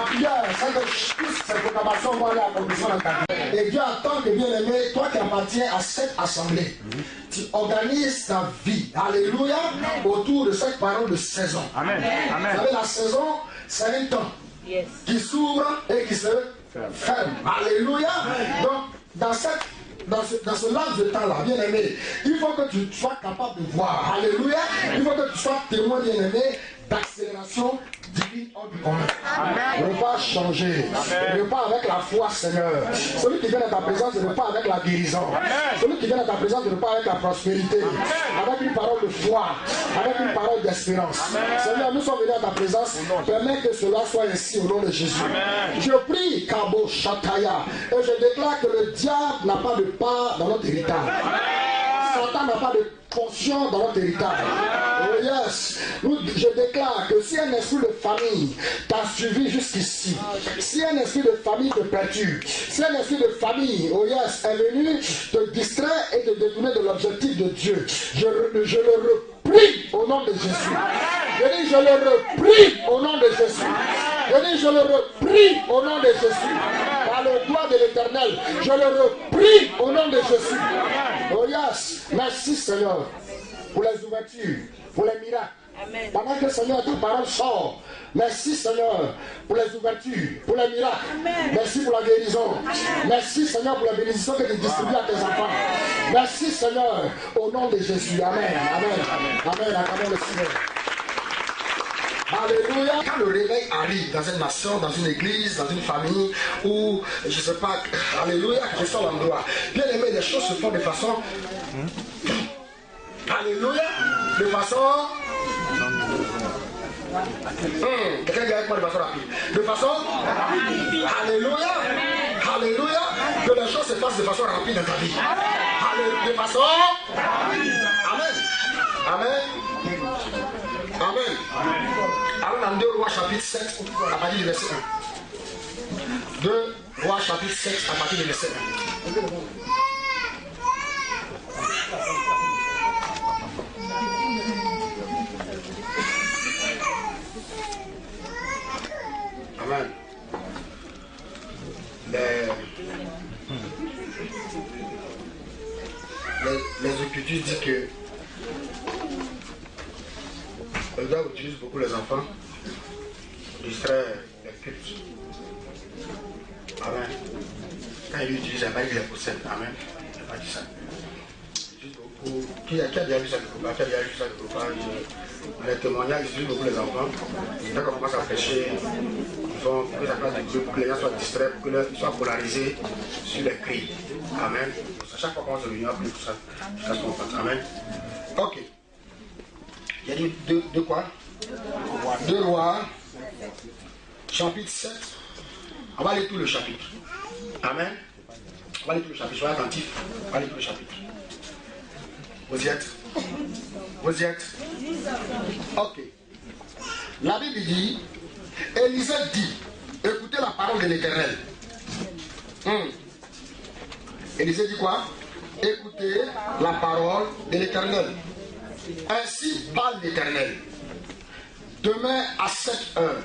prière, c'est que toutes ces proclamations vont aller à l'accomplissement dans ta vie. Et Dieu attend que, bien aimé, toi qui appartiens à cette assemblée, tu organises ta vie, alléluia, autour de cette parole de saison. Amen. Amen. Vous savez, la saison, c'est un temps qui s'ouvre et qui se ferme. Alléluia. Donc, dans ce laps de temps-là, bien aimé, il faut que tu sois capable de voir. Alléluia. Il faut que tu sois témoin, bien aimé, d'accélération divine hors du commun. Ne pas changer. Ne pas avec la foi, Seigneur. Celui qui vient à ta présence, ne pas avec la guérison. Celui qui vient à ta présence, ne pas avec la prospérité. Avec une parole de foi. Avec une parole d'espérance. Seigneur, nous sommes venus à ta présence. Permets que cela soit ainsi au nom de Jésus. Je prie, Kabo Shataya, et je déclare que le diable n'a pas de part dans notre héritage. Satan n'a pas de portion dans notre héritage. Oh yes. Je déclare que si un esprit de famille t'a suivi jusqu'ici, si un esprit de famille te perturbe, si un esprit de famille, oh yes, est venu te distraire et te détourner de l'objectif de Dieu, je le replie au nom de Jésus. Je dis, je le replie au nom de Jésus. Je dis, je le replie au nom de Jésus. Par le doigt de l'Éternel, je le replie au nom de Jésus. Oh yes. Merci Seigneur pour les ouvertures, pour les miracles. Amen. Pendant que Seigneur, ta parole sort. Merci Seigneur pour les ouvertures, pour les miracles. Amen. Merci pour la guérison. Amen. Merci Seigneur pour la bénédiction que tu distribues à tes enfants. Merci Seigneur au nom de Jésus. Amen. Amen. Amen. Acclamons le Seigneur. Alléluia. Quand le réveil arrive dans une nation, dans une église, dans une famille, ou je ne sais pas, alléluia, que ce soit l'endroit, bien aimé, les choses se font de façon, alléluia, de façon, quelqu'un dit avec moi de façon rapide, de façon, alléluia, alléluia, que les choses se fassent de façon rapide dans ta vie, de façon, amen, amen. Amen. Allons dans 2 Rois chapitre 7 à partir du verset 1. 2 Rois chapitre 7 à partir du verset 1. Amen. Les Écritures disent que le diable utilise beaucoup les enfants pour distraire les cultes. Amen. Quand il utilise un mari, il les possède. Amen. Il n'a pas dit ça. Qui a déjà vu ça de Koupa? Qui a déjà vu ça de Koupa? Les témoignages, ils utilisent beaucoup les enfants. Dès qu'on commence à prêcher, ils font que ça fasse du bruit pour que les gens soient distraits, pour qu'ils soient polarisés sur les cris. Amen. À chaque fois qu'on se réunit, on prie pour ça. Jusqu'à ce qu'on fasse. Amen. Ok. Il y a dit de quoi? 2 Rois, chapitre 7. On va lire tout le chapitre. Amen. On va lire tout le chapitre. Soyez attentifs. On va lire tout le chapitre. Vous y êtes? Vous y êtes? Ok. La Bible dit, Élisée dit, écoutez la parole de l'Éternel. Élisée dit quoi? Écoutez la parole de l'Éternel. Ainsi parle l'Éternel. Demain à 7 heures,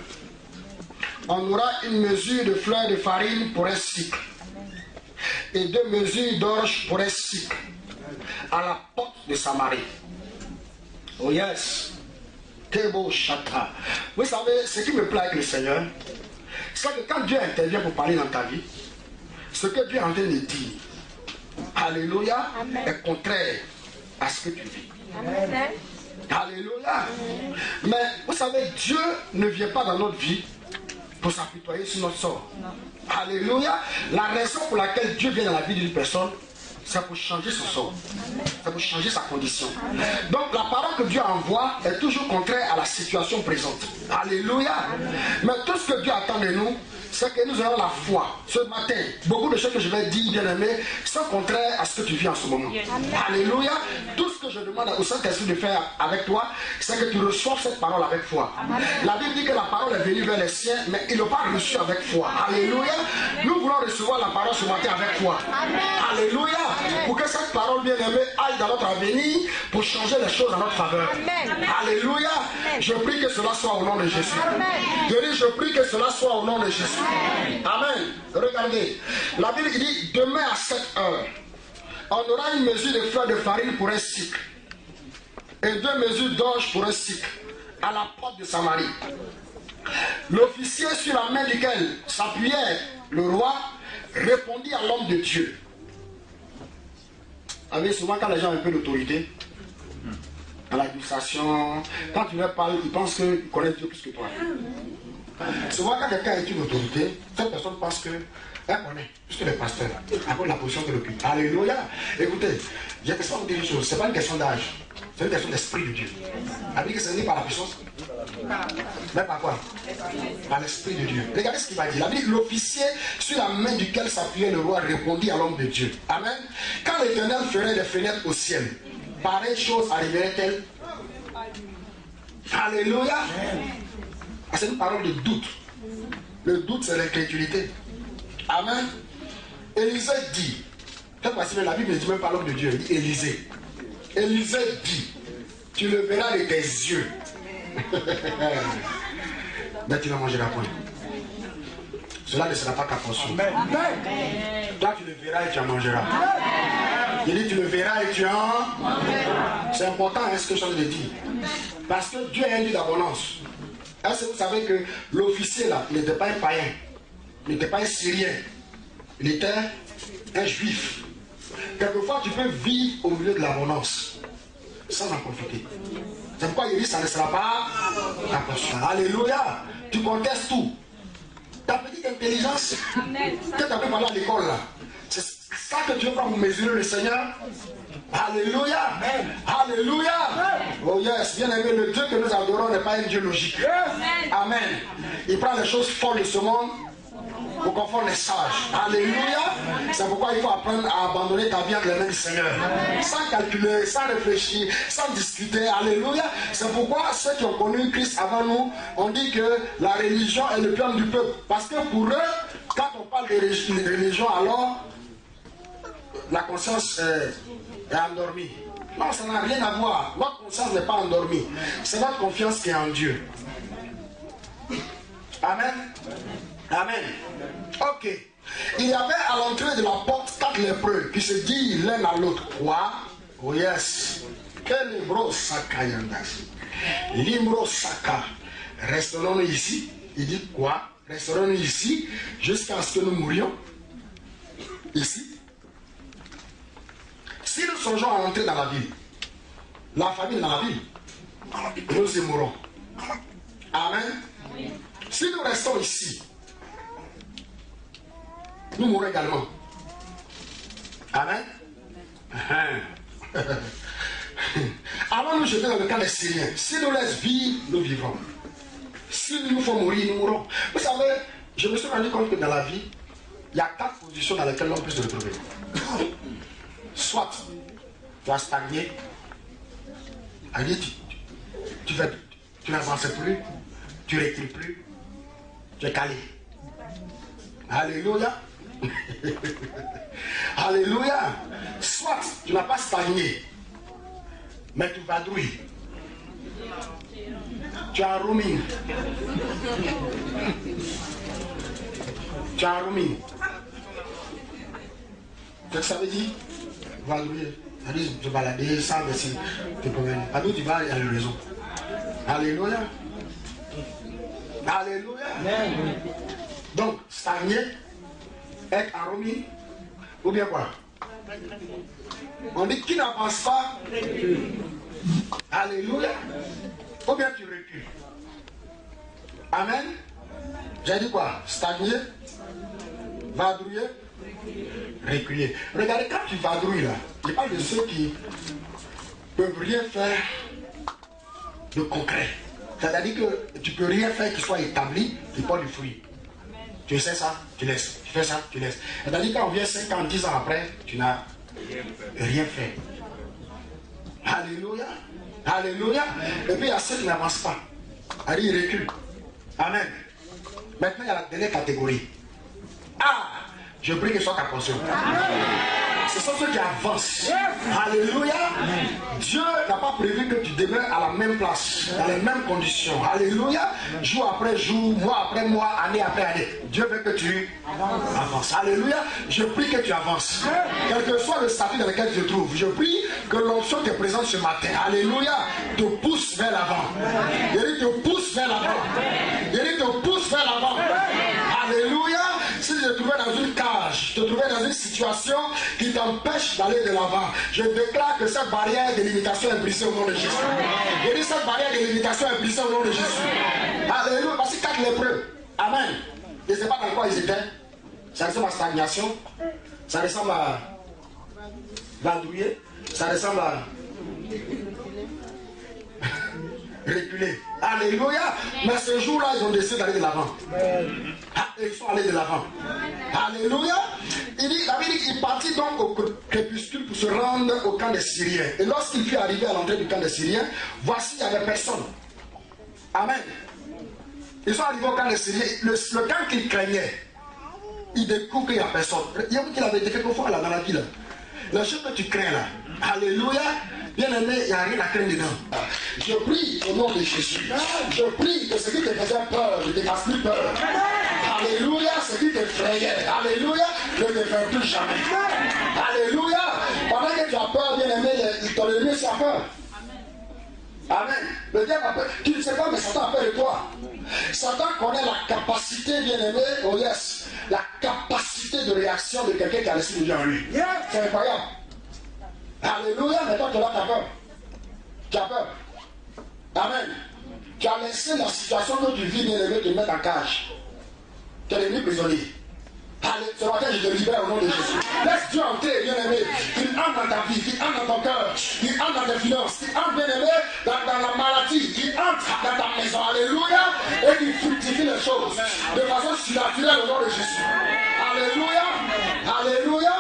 on aura une mesure de fleurs de farine pour un cycle et 2 mesures d'orge pour un cycle à la porte de Samarie. Oh yes. Kebo Shata. Vous savez, ce qui me plaît avec le Seigneur, c'est que quand Dieu intervient pour parler dans ta vie, ce que Dieu est en train de dire, alléluia, est contraire à ce que tu vis. Amen. Alléluia. Mais vous savez, Dieu ne vient pas dans notre vie pour s'apitoyer sur notre sort. Alléluia. La raison pour laquelle Dieu vient dans la vie d'une personne, c'est pour changer son sort. C'est pour changer sa condition. Donc la parole que Dieu envoie est toujours contraire à la situation présente. Alléluia. Mais tout ce que Dieu attend de nous, c'est que nous ayons la foi. Ce matin, beaucoup de choses que je vais dire, bien aimé, sont contraires à ce que tu vis en ce moment. Alléluia. Tout ce que je demande au Saint-Esprit de faire avec toi, c'est que tu reçoives cette parole avec foi. La Bible dit que la parole est venue vers les siens, mais ils ne l'ont pas reçue avec foi. Alléluia. Nous voulons recevoir la parole ce matin avec foi. Alléluia. Pour que cette parole, bien aimée, aille dans notre avenir pour changer les choses en notre faveur. Alléluia. Je prie que cela soit au nom de Jésus. Je dis, je prie que cela soit au nom de Jésus. Amen. Regardez, la Bible dit, demain à 7 heures, on aura une mesure de fleur de farine pour un cycle et 2 mesures d'orge pour un cycle à la porte de Samarie. L'officier sur la main duquel s'appuyait le roi répondit à l'homme de Dieu. Vous savez, souvent quand les gens ont un peu d'autorité, à l'administration, quand tu leur parles, ils pensent qu'ils connaissent Dieu plus que toi. Souvent quand quelqu'un a une autorité, cette personne pense qu'elle connaît, plus que les pasteurs, à cause de la position de l'occupe. Alléluia. Écoutez, j'ai question de dire une chose, ce n'est pas une question d'âge, c'est une question d'esprit de Dieu. Avec que ce n'est pas par la puissance, mais par quoi? Par l'esprit de Dieu. Regardez ce qu'il va dire. La Bible, l'officier sur la main duquel s'appuyait le roi répondit à l'homme de Dieu. Amen. Quand l'Éternel ferait des fenêtres au ciel, pareille chose arriverait-elle? Alléluia. C'est une parole de doute. Le doute, c'est l'incrédulité. Amen. Élisée dit, cette fois-ci, la Bible ne dit même pas l'homme de Dieu, elle dit Élisée. Élisée dit, tu le verras de tes yeux. Mais tu ne mangeras point. Cela ne sera pas ta portion. Toi, tu le verras et tu en mangeras. Il dit, tu le verras et tu en mangeras. C'est important, hein, ce que je suis en train de dire. Parce que Dieu est un Dieu d'abondance. Est-ce que vous savez que l'officier là, il n'était pas un païen, il n'était pas un Syrien, il était un juif. Quelquefois, tu peux vivre au milieu de l'abondance sans en profiter. C'est pourquoi il dit, ça ne sera pas ta portion. Alléluia. Tu contestes tout. Ta petite intelligence que tu as pu parler à l'école là, c'est ça que tu veux prendre pour mesurer le Seigneur. Alléluia. Alléluia. Oh yes, bien aimé, le Dieu que nous adorons n'est pas un Dieu logique. Amen. Il prend les choses folles de ce monde pour confondre les sages. Alléluia. C'est pourquoi il faut apprendre à abandonner ta vie entre les mains du Seigneur. Sans calculer, sans réfléchir, sans discuter. Alléluia. C'est pourquoi ceux qui ont connu Christ avant nous, on dit que la religion est le bien du peuple. Parce que pour eux, quand on parle de religion, alors la conscience est endormie. Non, ça n'a rien à voir. Notre conscience n'est pas endormie. C'est notre confiance qui est en Dieu. Amen. Amen. Ok. Il y avait à l'entrée de la porte 4 lépreux qui se disent l'un à l'autre. Quoi? Oh yes. Quel libro saka yandas. Libro saka. Resterons-nous ici. Il dit quoi? Resterons-nous ici jusqu'à ce que nous mourions. Ici. Si nous songeons à entrer dans la ville, la famille dans la ville, nous y mourrons. Amen. Si nous restons ici, nous mourrons également. Amen. Allons nous jeter dans le camp des Syriens. Si nous laissons vivre, nous vivrons. Si nous faut mourir, nous mourrons. Vous savez, je me suis rendu compte que dans la vie, il y a 4 positions dans lesquelles l'homme peut se retrouver. Soit tu vas stagner, tu n'avances plus, tu ne recules plus, tu es calé. Alléluia. Alléluia. Soit tu n'as pas stagné, mais tu vadrouilles. Tu as un roaming. Tu as un roaming. Qu'est-ce que ça veut dire? Vadrouiller. C'est-à-dire te balader sans décider te promener. À nous tu vas à la raison. Alléluia. Alléluia. Donc, stagner, être en roaming, ou bien quoi? On dit qui n'avance pas. Alléluia. Ou bien tu recules. Amen. J'ai dit quoi? Stagner, vadrouiller, reculer. Regardez, quand tu vadrouilles là, je parle de ceux qui peuvent rien faire de concret. C'est-à-dire que tu peux rien faire qui soit établi, qui porte du fruit. Tu sais ça, tu laisses. Tu fais ça, tu laisses. C'est-à-dire quand on vient 5 ans, 10 ans après, tu n'as rien fait. Alléluia. Alléluia. Et puis il y a ceux qui n'avancent pas. Allez, ils reculent. Amen. Maintenant, il y a la dernière catégorie. Ah, je prie que ce soit ta portion. Ce sont ceux qui avancent. Alléluia. Dieu n'a pas prévu que tu demeures à la même place, dans les mêmes conditions. Alléluia. Jour après jour, mois après mois, année après année. Dieu veut que tu avances. Alléluia. Je prie que tu avances. Quel que soit le statut dans lequel tu te trouves, je prie que l'onction te présente ce matin. Alléluia. Te pousse vers l'avant. Il te pousse vers l'avant. Il te pousse vers l'avant. Alléluia. Si je te trouvais dans une cage, je te trouvais dans une situation qui t'empêche d'aller de l'avant, je déclare que cette barrière de limitation est brisée au nom de Jésus. Je dis cette barrière de limitation est brisée au nom de Jésus. Alléluia. Voici 4 lépreux. Amen. Je ne sais pas dans quoi ils étaient. Ça ressemble à stagnation. Ça ressemble à vandouiller. Ça ressemble à reculer. Alléluia. Mais ce jour-là, ils ont décidé d'aller de l'avant. Ils sont allés de l'avant. Alléluia. Il dit, la Bible dit qu'il partit donc au crépuscule pour se rendre au camp des Syriens. Et lorsqu'il fut arrivé à l'entrée du camp des Syriens, voici, il n'y avait personne. Amen. Ils sont arrivés au camp des Syriens. Le camp qu'ils craignaient, ils découvrent qu'il n'y a personne. Il y a vu qu'il avait été quelquefois à la maladie là. La chose que tu crains là. Alléluia. Bien aimé, il n'y a rien à craindre dedans. Je prie au nom de Jésus. Je prie que ce qui te faisait peur ne te fasse plus peur. Alléluia, ce qui t'effrayait. Alléluia, ne te fait plus jamais. Alléluia. Pendant que tu as peur, bien aimé, ton ennemi a peur. Amen. Le diable a peur. Tu ne sais pas, mais Satan a peur de toi. Satan connaît la capacité, bien aimé, oh yes, la capacité de réaction de quelqu'un qui a l'esprit de Dieu en lui. C'est incroyable. Alléluia, mais toi tu as peur. Tu as peur. Amen. Tu as laissé la situation que tu vis, bien aimé, te mettre en cage. Tu es devenu prisonnier. Allez, ce matin, je te libère au nom de Jésus. Laisse Dieu entrer, bien aimé. Qu'il entre dans ta vie, qu'il entre dans ton cœur, qu'il entre dans tes finances, qu'il entre, bien aimé, dans la maladie, qu'il entre dans ta maison. Alléluia. Et qu'il fructifie les choses de façon surnaturelle au nom de Jésus. Alléluia. Alléluia.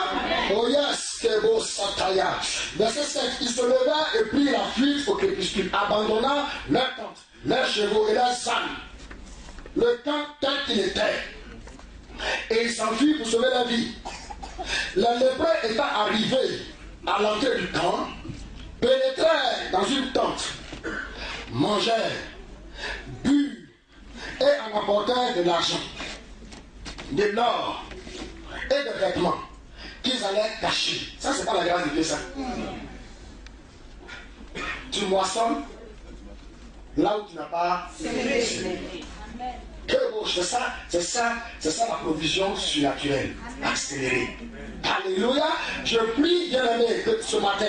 Oh yes, que beau Sataya. Verset 7. Ils se levèrent et prirent la fuite au crépuscule, abandonnant leurs tentes, leurs chevaux et leurs ânes. Le camp tel qu'il était. Et ils s'enfuient pour sauver la vie. Les lépreux étant arrivés à l'entrée du camp, pénétrèrent dans une tente, mangèrent, burent et en apportèrent de l'argent, de l'or et des vêtements qu'ils allaient cacher. Ça, c'est pas la grâce de Dieu, ça. Tu moissonnes là où tu n'as pas semé. C'est ça la provision surnaturelle, accélérée. Alléluia. Je prie, bien aimé, que ce matin,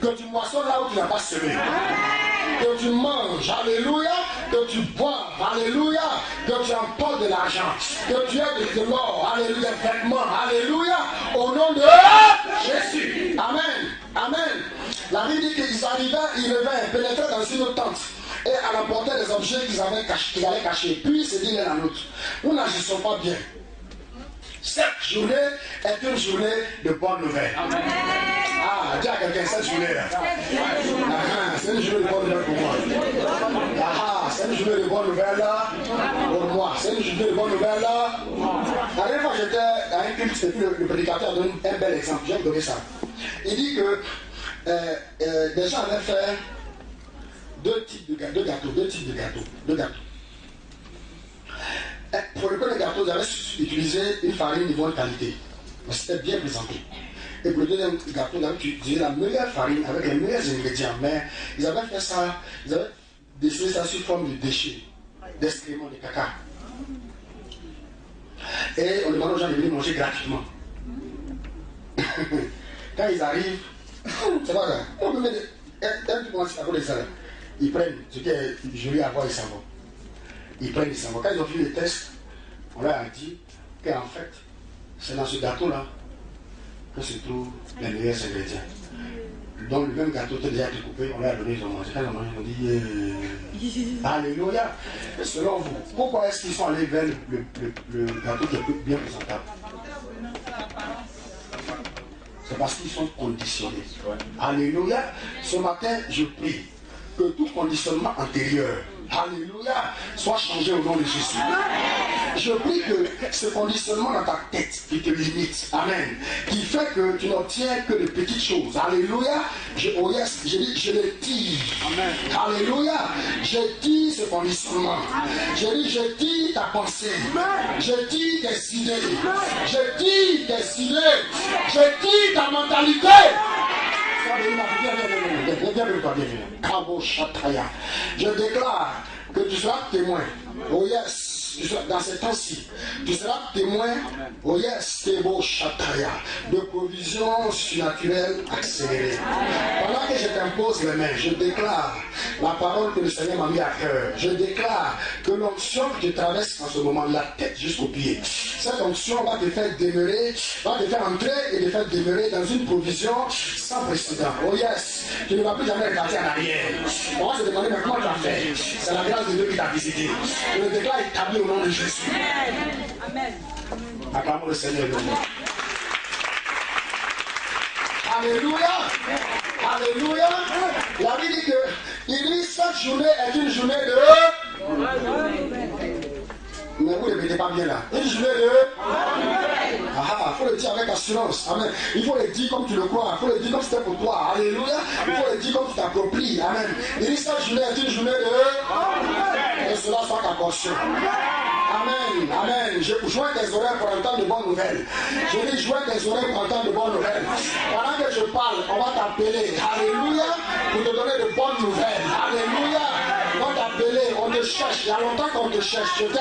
que tu moissonnes là où tu n'as pas semé. Que tu manges, alléluia, que tu bois, alléluia, que tu emportes de l'argent, que tu aies de l'or, alléluia, des vêtements, alléluia, au nom de Jésus. Amen. Amen. La Bible dit qu'ils arrivaient, ils revinrent, pénétraient dans une tente. Et à l'emporter des objets qu'ils allaient cacher. Puis ils se disent l'un à l'autre, nous n'agissons pas bien. Cette journée est une journée de bonne nouvelle. Ah, dis à quelqu'un, cette journée-là. C'est une journée de bonne nouvelle pour moi. C'est une journée de bonne nouvelle là pour moi. C'est une journée de bonne nouvelle là. La dernière fois j'étais à un culte, et puis le prédicateur donne un bel exemple. Je vais vous donner ça. Il dit que des gens avaient fait deux types de gâteaux. Pour le premier gâteau, ils avaient utilisé une farine de bonne qualité. Mais c'était bien présenté. Et pour le deuxième gâteau, ils avaient utilisé la meilleure farine avec les meilleurs ingrédients. Mais ils avaient fait ça, ils avaient dessiné ça sous forme de déchets, d'excréments, de caca. Et on demandait aux gens de venir manger gratuitement. Quand ils arrivent, c'est pas grave. On peut mettre un petit moment à cause de ça. Ils prennent ce qui est joli à voir, ils s'en vont. Ils prennent, ils s'en vont. Quand ils ont fait le test, on leur a dit qu'en fait, c'est dans ce gâteau-là que se trouvent les meilleurs ingrédients. Donc le même gâteau était déjà découpé, on leur a donné, ils ont mangé. Quand ils ont mangé, ils ont dit Alléluia. Et selon vous, pourquoi est-ce qu'ils sont allés vers le gâteau qui est bien présentable? C'est parce qu'ils sont conditionnés. Alléluia. Ce matin, je prie que tout conditionnement antérieur Alléluia. Sois changé au nom de Jésus. Je prie que ce conditionnement dans ta tête qui te limite, amen, qui fait que tu n'obtiens que de petites choses. Alléluia. Je le tire. Alléluia. Je tire ce conditionnement. Je tire ta pensée. Je tire tes idées. Je tire tes idées. Je tire ta mentalité. Je déclare que tu seras témoin. Oh yes. Dans ces temps-ci, tu seras témoin, oh yes, de provisions surnaturelles accélérées. Pendant que je t'impose les mains, je déclare la parole que le Seigneur m'a mis à cœur. Je déclare que l'onction que tu traverses en ce moment, la tête jusqu'au pied, cette onction va te faire demeurer, va te faire entrer et te faire demeurer dans une provision sans précédent. Oh yes, tu ne vas plus jamais regarder en arrière. On va se demander mais comment tu as fait. C'est la grâce de Dieu qui t'a visité. Je le déclare établi au nom de Jésus. Amen. Acclamons le Seigneur. Alléluia. Alléluia. La Bible dit que il dit cette journée est une journée de... Mais vous ne répétez pas bien là. Une journée de... Ah, il faut le dire avec assurance. Amen. Il faut le dire comme tu le crois. Il faut le dire comme c'était pour toi. Alléluia. Il faut le dire comme tu t'appropries. Amen. Il dit cette journée est une journée de... Et cela soit ta portion. Amen, amen. Je joins tes oreilles pour entendre de bonnes nouvelles. Je dis joins tes oreilles pour entendre de bonnes nouvelles. Pendant que je parle, on va t'appeler. Alléluia. Pour te donner de bonnes nouvelles. Alléluia. On va t'appeler. On te cherche. Il y a longtemps qu'on te cherche. Tu étais où?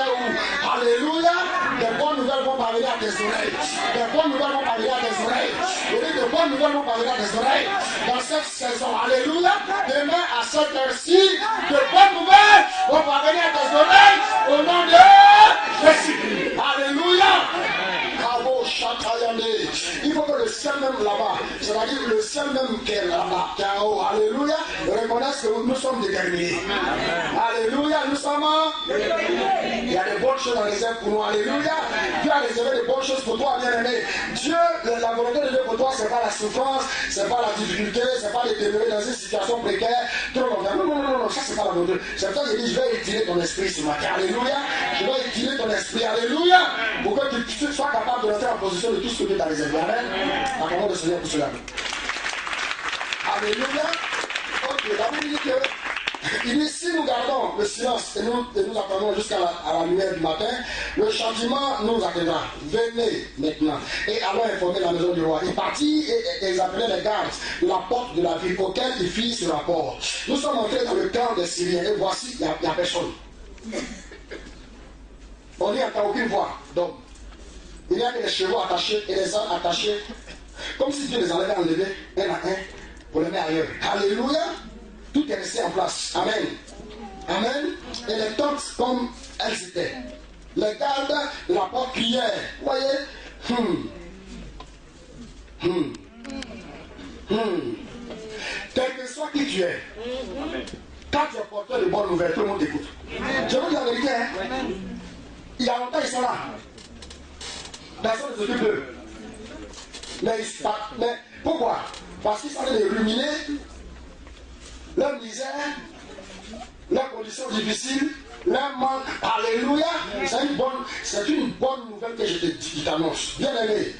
Alléluia. Des bonnes nouvelles vont parvenir à tes oreilles. Des bonnes nouvelles vont parvenir à tes oreilles. Je dis de bonnes nouvelles vont parvenir à tes oreilles. Dans cette saison. Alléluia. Demain à cette heure-ci, de bonnes nouvelles vont parvenir à tes oreilles. Au nom de Jésus. Alléluia. Il faut que le ciel même là-bas, c'est-à-dire le ciel même qui est là-bas, qui est en haut, alléluia, reconnaisse que nous sommes déterminés. Alléluia, nous sommes. Il y a des bonnes choses en réserve pour nous, alléluia. Dieu a réservé des bonnes choses pour toi, bien-aimé. Dieu, la volonté de Dieu pour toi, c'est pas la souffrance, c'est pas la difficulté, c'est pas de demeurer dans une situation précaire. Non, ça c'est pas la volonté. C'est pour ça que je dis, je vais étirer ton esprit ce matin, alléluia. Je vais étirer ton esprit, alléluia, pour que tu sois capable de rentrer en position de tout ce que Dieu t'a réservé. Amen. Acclamons le Seigneur pour cela. Alléluia. Ok, la Bible dit que il dit, si nous gardons le silence et nous attendons jusqu'à la lumière du matin, le châtiment nous atteindra. Venez maintenant et allons informer la maison du roi. Il partit et ils appelaient les gardes de la porte de la ville auquel il fit ce rapport. Nous sommes entrés dans le camp des Syriens et voici, il n'y a personne. On n'y entend aucune voix. Donc, il y a des chevaux attachés et les ânes attachés, comme si Dieu les avait enlevés un à un pour les mettre ailleurs. Alléluia. Tout est resté en place. Amen. Amen. Et les tentes comme elles étaient. Les gardes de la porte crièrent. Vous voyez? Quel que soit qui tu es, quand tu es porteur de bonnes nouvelles, tout le monde t'écoute. Je vous dis la vérité, hein? Il y a longtemps, ils sont là. Personne ne s'occupe d'eux. Mais pourquoi? Parce qu'ils sont en train de ruminer leur misère, leurs conditions difficiles, leur manque. Alléluia. C'est une bonne nouvelle que je t'annonce. Bien aimé,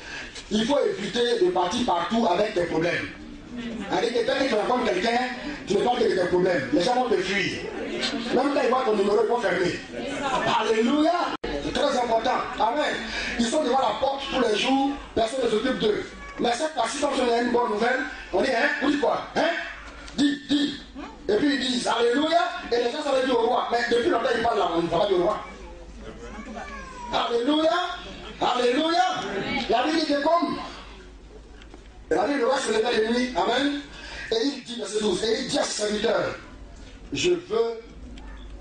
il faut éviter de partir partout avec des problèmes. Avec quelqu'un qui rencontre quelqu'un, tu ne parles que de tes problèmes. Les gens vont te fuir. Même quand ils voient ton numéro, ils vont fermer. Alléluia. C'est très important. Amen. Ils sont devant la porte tous les jours, personne ne s'occupe d'eux. Mais cette fois-ci, quand on a une bonne nouvelle, on dit, hein, vous dites quoi? Hein? Dis. Et puis ils disent, alléluia, et les gens s'avaient dit au roi. Mais depuis longtemps, ils parlent là, on ne va pas dire au roi. Alléluia, alléluia. La vie dit que comme la vie, le roi se levait de nuit, amen. Et il dit, verset 12, et il dit à ses serviteurs, je veux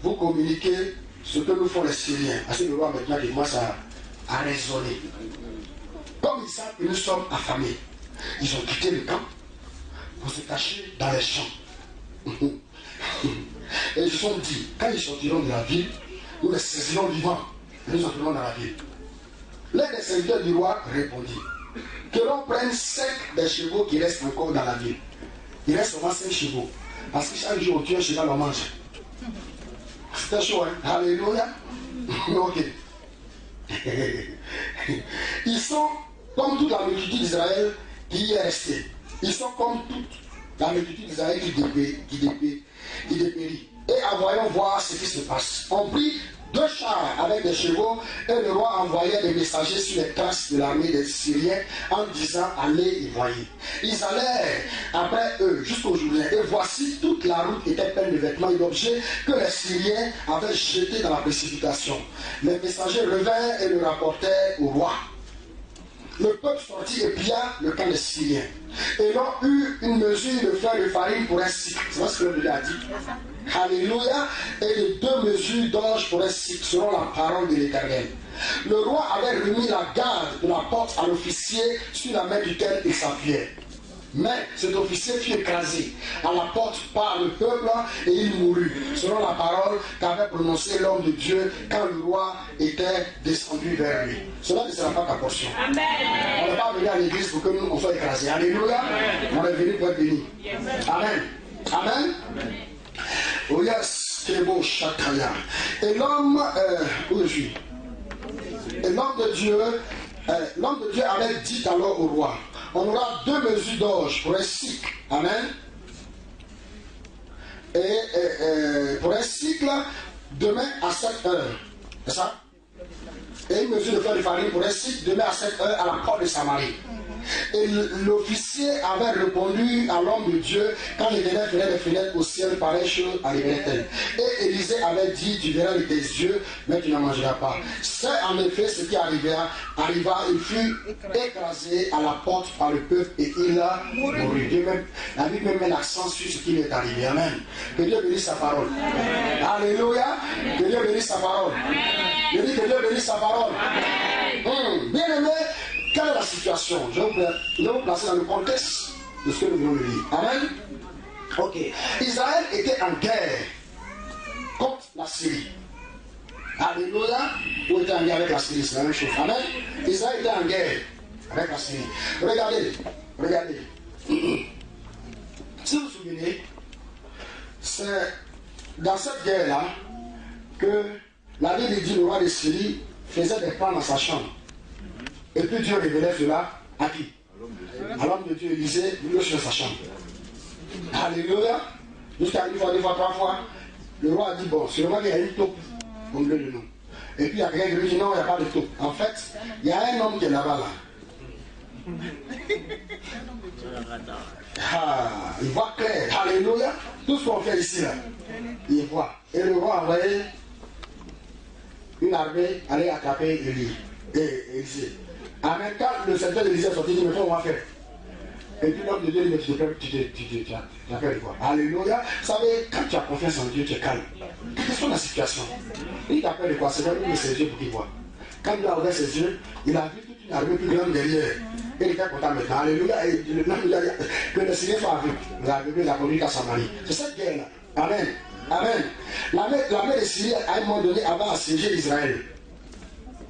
vous communiquer ce que nous font les Syriens. Parce que le roi maintenant il commence à raisonner. Comme ils savent que nous sommes affamés, ils ont quitté le camp pour se cacher dans les champs. Et ils se sont dit, quand ils sortiront de la ville, nous les saisirons vivants et nous entrerons dans la ville. L'un des serviteurs du roi répondit, que l'on prenne 5 des chevaux qui restent encore dans la ville. Il reste seulement 5 chevaux. Parce que chaque jour, tu es un cheval, on mange. C'était chaud, hein? Alléluia. Ok. Ils sont comme toute la multitude d'Israël qui y est restée. Ils sont comme toute la multitude d'Israël qui dépérit. Et en voyant voir ce qui se passe, on prit 2 chars avec des chevaux et le roi envoyait des messagers sur les traces de l'armée des Syriens en disant allez y voyez. Ils allèrent après eux jusqu'au Jourdain et voici toute la route était pleine de vêtements et d'objets que les Syriens avaient jetés dans la précipitation. Les messagers revinrent et le rapportèrent au roi. Le peuple sortit et pilla le camp des Syriens. Et l'on eut une mesure de fleur de farine pour un cycle. C'est ce que le Dieu a dit. Alléluia. Et de 2 mesures d'orge pour un cycle, selon la parole de l'Éternel. Le roi avait remis la garde de la porte à l'officier sur la main duquel il s'appuyait. Mais cet officier fut écrasé à la porte par le peuple et il mourut, selon la parole qu'avait prononcée l'homme de Dieu quand le roi était descendu vers lui. Cela ne sera pas ta portion. Amen. On n'est pas venu à l'église pour que nous on soit écrasés. Alléluia. On est venu pour être bénis. Amen. Amen. Oh yes, c'est beau, chakaya. Et l'homme, où je suis? Et l'homme de Dieu avait dit alors au roi, on aura 2 mesures d'orge pour un cycle. Amen. Et pour un cycle, demain à 7 heures. C'est ça? Et une mesure de fleur de farine pour un cycle, demain à 7 heures à la porte de Samarie. Et l'officier avait répondu à l'homme de Dieu quand l'Éternel faisait des fenêtres au ciel, pareille chose arriverait-elle. Et Élisée avait dit, tu verras de tes yeux, mais tu n'en mangeras pas. C'est en effet ce qui arriva, il fut écrasé à la porte par le peuple et il a mouru. La Bible même met l'accent sur ce qui lui est arrivé. Amen. Que Dieu bénisse sa parole. Amen. Alléluia. Que Dieu bénisse sa parole. Je dis que Dieu bénisse sa parole. Bien aimé. Quelle est la situation? Je vais vous placer dans le contexte de ce que nous venons de lire. Amen. Ok. Israël était en guerre contre la Syrie. Alléluia. Ou était en guerre avec la Syrie, c'est la même chose. Amen. Israël était en guerre avec la Syrie. Regardez. Si vous vous souvenez, c'est dans cette guerre-là que la Bible dit le roi de Syrie faisait des plans dans sa chambre. Et puis Dieu révélait cela à qui? À l'homme de Dieu, Élisée, lui sur sa chambre. Alléluia. Jusqu'à 1 fois, 2 fois, 3 fois, le roi a dit, bon, sûrement qu'il y a une taupe au milieu de nous. Et puis il y a quelqu'un qui lui dit, non, il n'y a pas de taupe. En fait, il y a un homme qui est là-bas, là. Il voit clair. Alléluia. Tout ce qu'on fait ici, là, il voit. Et le roi a envoyé une armée aller attraper Élisée. En même temps, le serviteur d'Élisée est sorti, il dit, mais on va faire. Et puis l'homme de Dieu dit, mais tu as fait quoi? Alléluia. Vous savez, quand tu as confiance en Dieu, tu es calme. Quelle que soit la situation, il t'appelle quoi? C'est comme ses yeux pour qu'il voit. Quand il a ouvert ses yeux, il a vu toute une armée plus grande derrière. Et il était content maintenant. Alléluia. Et il a dit que le Seigneur soit avec. Il a conduit à Samarie. C'est cette guerre-là. Amen. Amen. L'armée de Syrie, à un moment donné, avait assiégé Israël.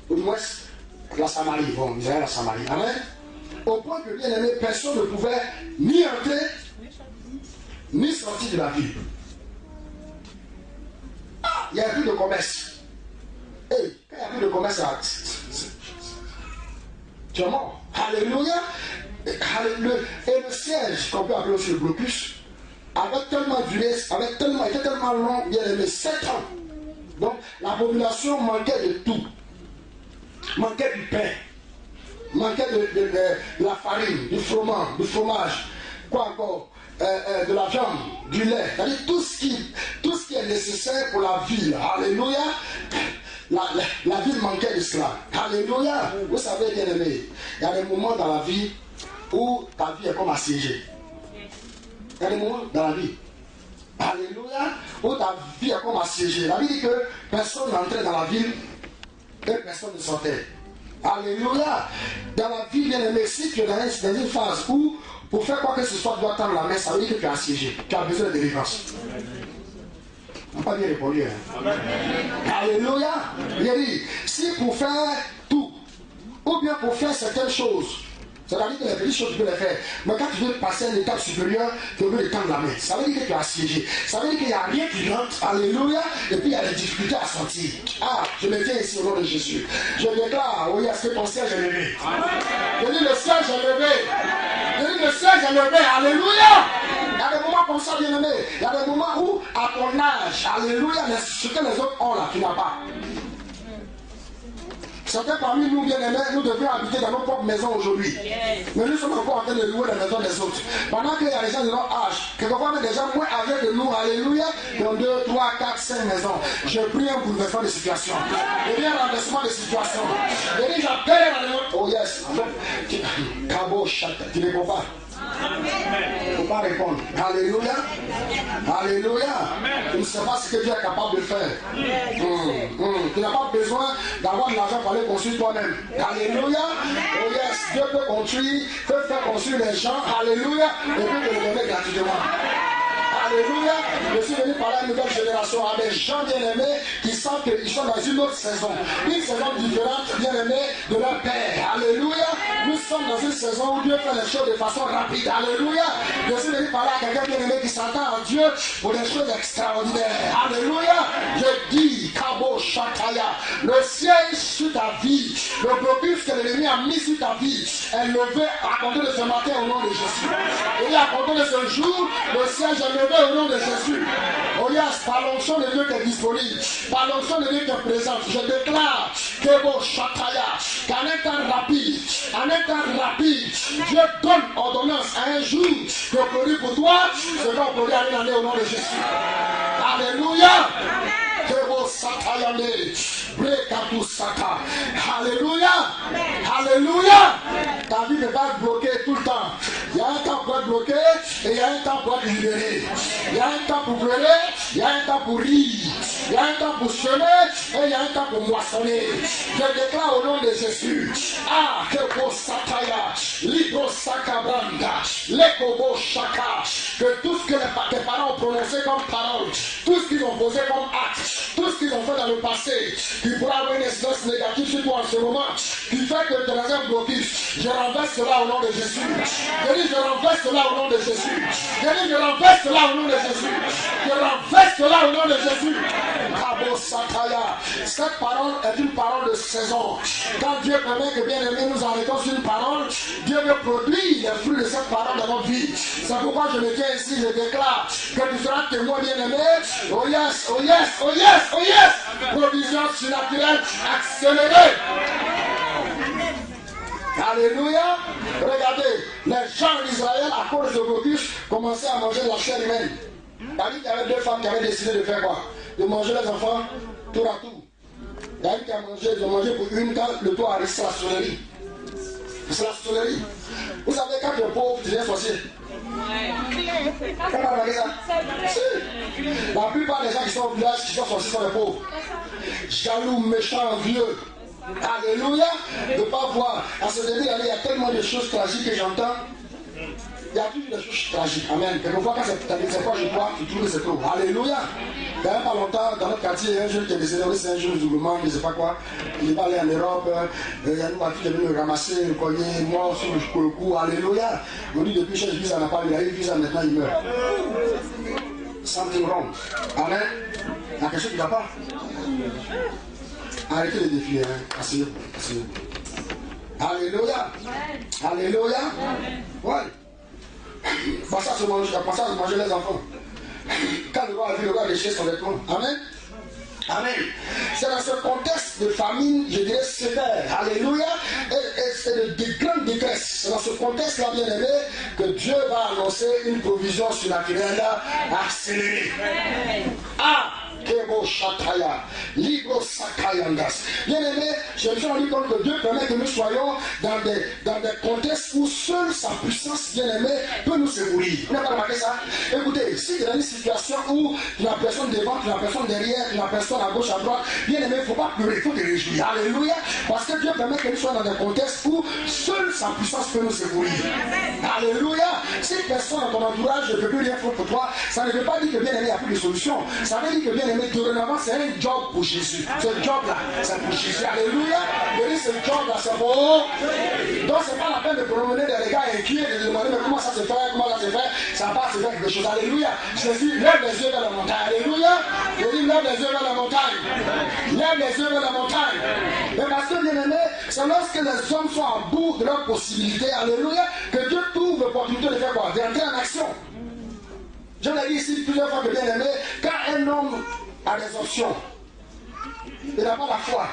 Ou du moins, la Samarie. Bon, Israël, la Samarie. Amen. Au point que, bien aimé, personne ne pouvait ni entrer, ni sortir de la ville. Ah, il n'y a plus de commerce. Et quand il n'y a plus de commerce, tu es mort. Alléluia. Et le siège, qu'on peut appeler aussi le blocus, avait tellement duré, était tellement long, bien aimé, 7 ans. Donc, la population manquait de tout. Manquait du pain. Manquait de la farine, du fromage, quoi encore, de la viande, du lait, c'est-à-dire tout ce qui est nécessaire pour la vie. Alléluia. La vie manquait de cela. Alléluia. Vous savez, bien aimé, il y a des moments dans la vie où ta vie est comme assiégée. Il y a des moments dans la vie, alléluia, où ta vie est comme assiégée. La vie dit que personne n'entrait dans la ville et personne ne sortait. Alléluia. Dans la vie, bien aimé, si tu es dans une phase où, pour faire quoi que ce soit, tu dois tendre la main, ça veut dire que tu es assiégé. Tu as besoin de délivrance. On n'a pas bien répondu. Hein? Alléluia. Il a dit, si pour faire tout, ou bien pour faire certaines choses, C'est-à-dire que les petites choses, tu peux les faire. Mais quand tu veux passer à une étape supérieure, tu veux tendre la main. Ça veut dire que tu es assiégé. Ça veut dire qu'il n'y a rien qui rentre. Alléluia. Et puis il y a des difficultés à sortir. Ah, je me tiens ici au nom de Jésus. Je déclare, oui, est-ce que ton siège est levé? Je dis le siège est levé. Je dis le siège est levé. Alléluia. Il y a des moments comme ça, bien aimé. Il y a des moments où, à ton âge, alléluia, ce que les autres ont là, tu n'as pas. Certains parmi nous, bien aimés, nous devrions habiter dans nos propres maisons aujourd'hui. Mais nous sommes encore en train de louer la maison des autres. Pendant qu'il y a des gens de notre âge, quelquefois des gens moins âgés que nous, alléluia, qui ont 2, 3, 4, 5 maisons. Je prie un bouleversement de situation. Je prie un renversement de situation. Je dis, j'appelle la maison. Oh yes. Cabo chata. Tu ne comprends pas. Il ne faut pas répondre. Alléluia. Alléluia. Tu ne sais pas ce que Dieu est capable de faire. Tu n'as pas besoin d'avoir de l'argent pour aller construire toi-même. Alléluia. Oh yes. Dieu peut construire, peut faire construire les gens. Alléluia. Et puis te le donner gratuitement. Alléluia. Je suis venu parler à une nouvelle génération, à des gens bien-aimés qui sentent qu'ils sont dans une autre saison. Une saison différente, bien-aimés, de leur Père. Alléluia. Nous sommes dans une saison où Dieu fait les choses de façon rapide. Alléluia. Je suis venu parler à quelqu'un bien-aimé qui s'entend en Dieu pour des choses extraordinaires. Alléluia. Je dis, Kabo Shataya, le ciel sur ta vie, le blocus que l'ennemi a mis sur ta vie, est levé à compter de ce matin au nom de Jésus. Et à compter de ce jour, le ciel est levé au nom de Jésus. Oh yes, par l'onction de Dieu qui est disponible, par l'onction de Dieu qui est présente, je déclare que bon Shataya, qu'en un temps rapide, Dieu donne ordonnance à un jour de produire pour toi ce qu'on produit à une année au nom de Jésus. Alléluia. Alléluia. Alléluia. Ta vie ne va être bloquée tout le temps. Il y a un temps pour être bloqué et il y a un temps pour être libéré. Il y a un temps pour pleurer, il y a un temps pour rire. Il y a un temps pour semer et il y a un temps pour moissonner. Je déclare au nom de Jésus. Ah, que beau sataya, libro sakabranda, lekobo shaka, que tout ce que tes parents ont prononcé comme parole, tout ce qu'ils ont posé comme acte, tout ce qu'ils ont fait dans le passé, qui pourra avoir une incidence négative sur toi en ce moment, qui fait que tu es dans un blocus, je renverse cela au nom de Jésus. Je dis, je renverse cela au nom de Jésus. Je dis, je renverse cela au nom de Jésus. Je renverse cela au nom de Jésus. Kabo Sataya. Cette parole est une parole de saison. Quand Dieu permet que bien-aimés nous arrêtons sur une parole, Dieu veut produire les fruits de cette parole dans notre vie. C'est pourquoi je me tiens ici, je déclare que tu seras témoin bien-aimé. Oh yes, oh yes, oh yes, oh yes. Provision surnaturelle accélérée. Alléluia. Regardez, les gens d'Israël, à cause de blocus, commençaient à manger de la chair humaine. Il y avait deux femmes qui avaient décidé de faire quoi? De manger les enfants tour à tour. Il y a une qui a mangé, ils ont mangé pour une quand le toit arrive, c'est la sonnerie. C'est la sonnerie. Vous savez, quand tu es pauvre, tu deviens sorcier. Quand on a regardé ça, si. La plupart des gens qui sont au village, qui sont sorciers, sont les pauvres. Jaloux, méchants, vieux. Alléluia. De ne pas voir. À ce début, il y a tellement de choses tragiques que j'entends. Il y a toujours des choses tragiques. Amen. Quelquefois, quand c'est proche de toi, tu trouves que c'est trop. Alléluia. Il n'y a pas longtemps, dans notre quartier, il y a un jeune qui est décédé. C'est un jeune musulman, je ne sais pas quoi. Il va aller en Europe. Il y a une voiture qui est venue le ramasser, le cogner, mort sur le cou. Alléluia. On dit depuis que je vise, on n'a pas eu. Il a eu visa, maintenant il meurt. Something wrong. Amen. Il y a quelque chose qui ne va pas. Arrêtez les défis. Asseyez-vous. Asseyez-vous. Alléluia. Alléluia. Ouais. Passez à se manger les enfants. Quand le roi a vu, le roi a déchiré son vêtement. Amen. Amen. C'est dans ce contexte de famine, je dirais sévère. Alléluia. Et c'est de grande détresse. C'est dans ce contexte-là, bien aimé, que Dieu va annoncer une provision surnaturelle accélérée. Ah! Kebo Shataya, Libro Sakayandas. Bien aimé, je me suis rendu compte que Dieu permet que nous soyons dans des contextes où seule sa puissance, bien aimée, peut nous secourir. Vous n'avez pas remarqué ça? Écoutez, si il y a une situation où tu n'as personne devant, tu n'as personne derrière, tu n'as personne à gauche, à droite, bien aimé, il ne faut pas pleurer, il faut te réjouir. Alléluia. Parce que Dieu permet que nous soyons dans des contextes où seule sa puissance peut nous secourir. Alléluia. Si personne dans ton entourage ne peut plus rien faire pour toi, ça ne veut pas dire que bien aimé, il n'y a plus de solution. Ça veut dire que bien aimé, dorénavant, c'est un job pour Jésus. Ce job-là, c'est pour Jésus. Alléluia. Ce job-là, c'est faux. Donc c'est pas la peine de promener des regards inquiets et de demander mais comment ça se fait, comment ça se fait, ça va se faire quelque chose. Alléluia. Jésus, lève les yeux vers la montagne. Alléluia. Jésus, lève les yeux vers la montagne. Lève les yeux vers la montagne. Mais parce que bien aimé, c'est lorsque les hommes sont en bout de leurs possibilités, alléluia, que Dieu trouve l'opportunité de faire quoi? D'entrer en action. Je l'ai dit ici plusieurs fois que bien aimé, quand un homme a des options, il n'a pas la foi.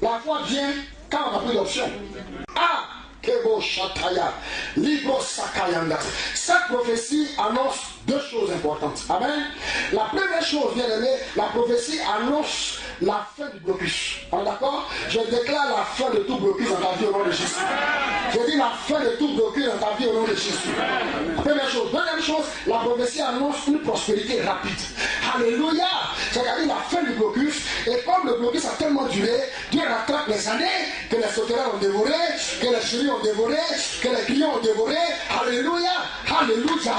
La foi vient quand on n'a plus d'options. Ah! Kebo Shataya, Libo Sakayanga. Cette prophétie annonce deux choses importantes. Amen. La première chose, bien aimé, la prophétie annonce la fin du blocus. D'accord? Je déclare la fin de tout blocus dans ta vie au nom de Jésus. Je dis la fin de tout blocus dans ta vie au nom de Jésus. Première chose. Deuxième chose, la prophétie annonce une prospérité rapide. Alléluia. C'est-à-dire la fin du blocus. Et comme le blocus a tellement duré, Dieu rattrape les années que les sauterelles ont dévoré, que les chéris ont dévoré, que les clients ont dévoré. Alléluia. Alléluia.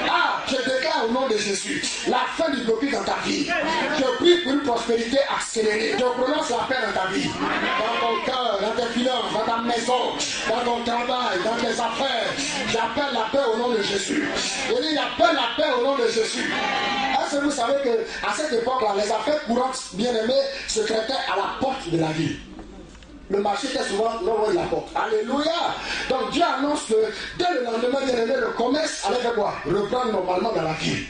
Ah, je déclare au nom de Jésus la fin du blocus dans ta vie. Je prie pour une prospérité accélérée. Je prononce la paix dans ta vie. Dans ton cœur, dans tes finances, dans ta maison, dans ton travail, dans tes affaires. J'appelle la paix au nom de Jésus. Je dis, j'appelle la paix au nom de Jésus. Est-ce que vous savez qu'à cette époque-là, les affaires courantes, bien aimées, se traitaient à la porte de la ville? Le marché était souvent loin de la porte. Alléluia. Donc Dieu annonce que dès le lendemain, bien aimé, le commerce allait faire quoi? Reprendre normalement dans la ville.